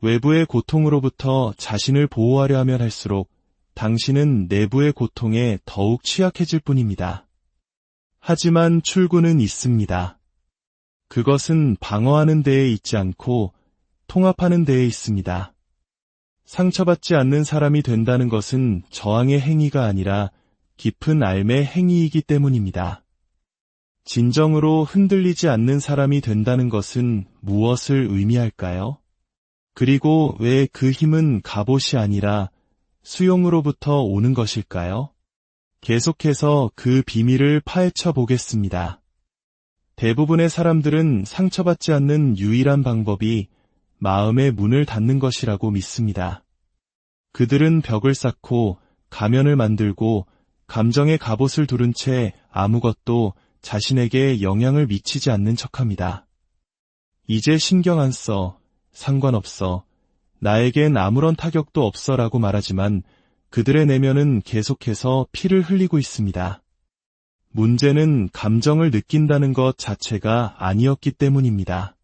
외부의 고통으로부터 자신을 보호하려 하면 할수록 당신은 내부의 고통에 더욱 취약해질 뿐입니다. 하지만 출구는 있습니다. 그것은 방어하는 데에 있지 않고 통합하는 데에 있습니다. 상처받지 않는 사람이 된다는 것은 저항의 행위가 아니라 깊은 앓의 행위이기 때문입니다. 진정으로 흔들리지 않는 사람이 된다는 것은 무엇을 의미할까요? 그리고 왜 그 힘은 갑옷이 아니라 수용으로부터 오는 것일까요? 계속해서 그 비밀을 파헤쳐 보겠습니다. 대부분의 사람들은 상처받지 않는 유일한 방법이 마음의 문을 닫는 것이라고 믿습니다. 그들은 벽을 쌓고 가면을 만들고 감정의 갑옷을 두른 채 아무것도 자신에게 영향을 미치지 않는 척합니다. 이제 신경 안 써, 상관없어, 나에겐 아무런 타격도 없어라고 말하지만 그들의 내면은 계속해서 피를 흘리고 있습니다. 문제는 감정을 느낀다는 것 자체가 아니었기 때문입니다.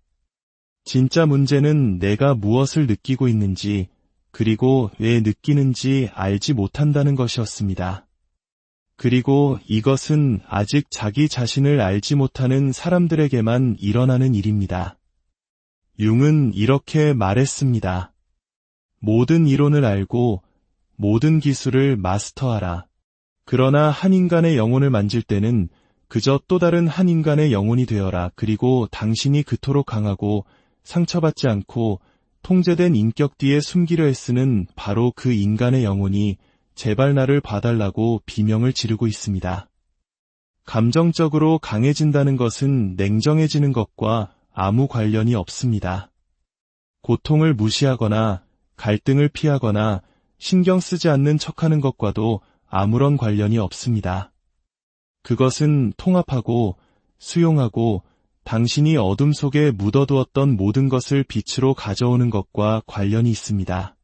진짜 문제는 내가 무엇을 느끼고 있는지, 그리고 왜 느끼는지 알지 못한다는 것이었습니다. 그리고 이것은 아직 자기 자신을 알지 못하는 사람들에게만 일어나는 일입니다. 융은 이렇게 말했습니다. 모든 이론을 알고 모든 기술을 마스터하라. 그러나 한 인간의 영혼을 만질 때는 그저 또 다른 한 인간의 영혼이 되어라. 그리고 당신이 그토록 강하고 상처받지 않고 통제된 인격 뒤에 숨기려 애쓰는 바로 그 인간의 영혼이 제발 나를 봐달라고 비명을 지르고 있습니다. 감정적으로 강해진다는 것은 냉정해지는 것과 아무 관련이 없습니다. 고통을 무시하거나 갈등을 피하거나 신경 쓰지 않는 척하는 것과도 아무런 관련이 없습니다. 그것은 통합하고 수용하고 당신이 어둠 속에 묻어두었던 모든 것을 빛으로 가져오는 것과 관련이 있습니다.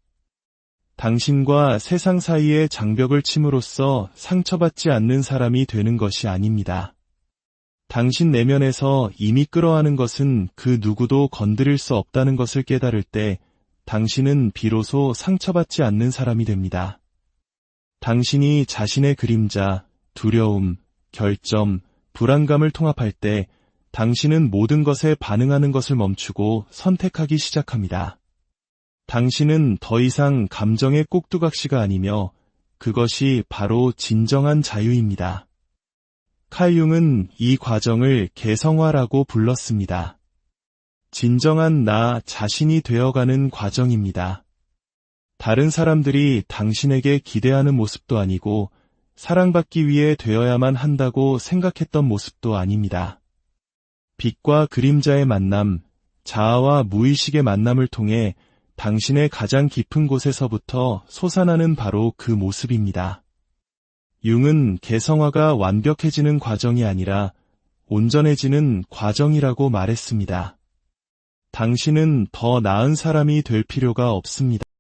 당신과 세상 사이의 장벽을 침으로써 상처받지 않는 사람이 되는 것이 아닙니다. 당신 내면에서 이미 끌어안은 것은 그 누구도 건드릴 수 없다는 것을 깨달을 때 당신은 비로소 상처받지 않는 사람이 됩니다. 당신이 자신의 그림자, 두려움, 결점, 불안감을 통합할 때 당신은 모든 것에 반응하는 것을 멈추고 선택하기 시작합니다. 당신은 더 이상 감정의 꼭두각시가 아니며 그것이 바로 진정한 자유입니다. 칼 융은 이 과정을 개성화라고 불렀습니다. 진정한 나 자신이 되어가는 과정입니다. 다른 사람들이 당신에게 기대하는 모습도 아니고 사랑받기 위해 되어야만 한다고 생각했던 모습도 아닙니다. 빛과 그림자의 만남, 자아와 무의식의 만남을 통해 당신의 가장 깊은 곳에서부터 솟아나는 바로 그 모습입니다. 융은 개성화가 완벽해지는 과정이 아니라 온전해지는 과정이라고 말했습니다. 당신은 더 나은 사람이 될 필요가 없습니다.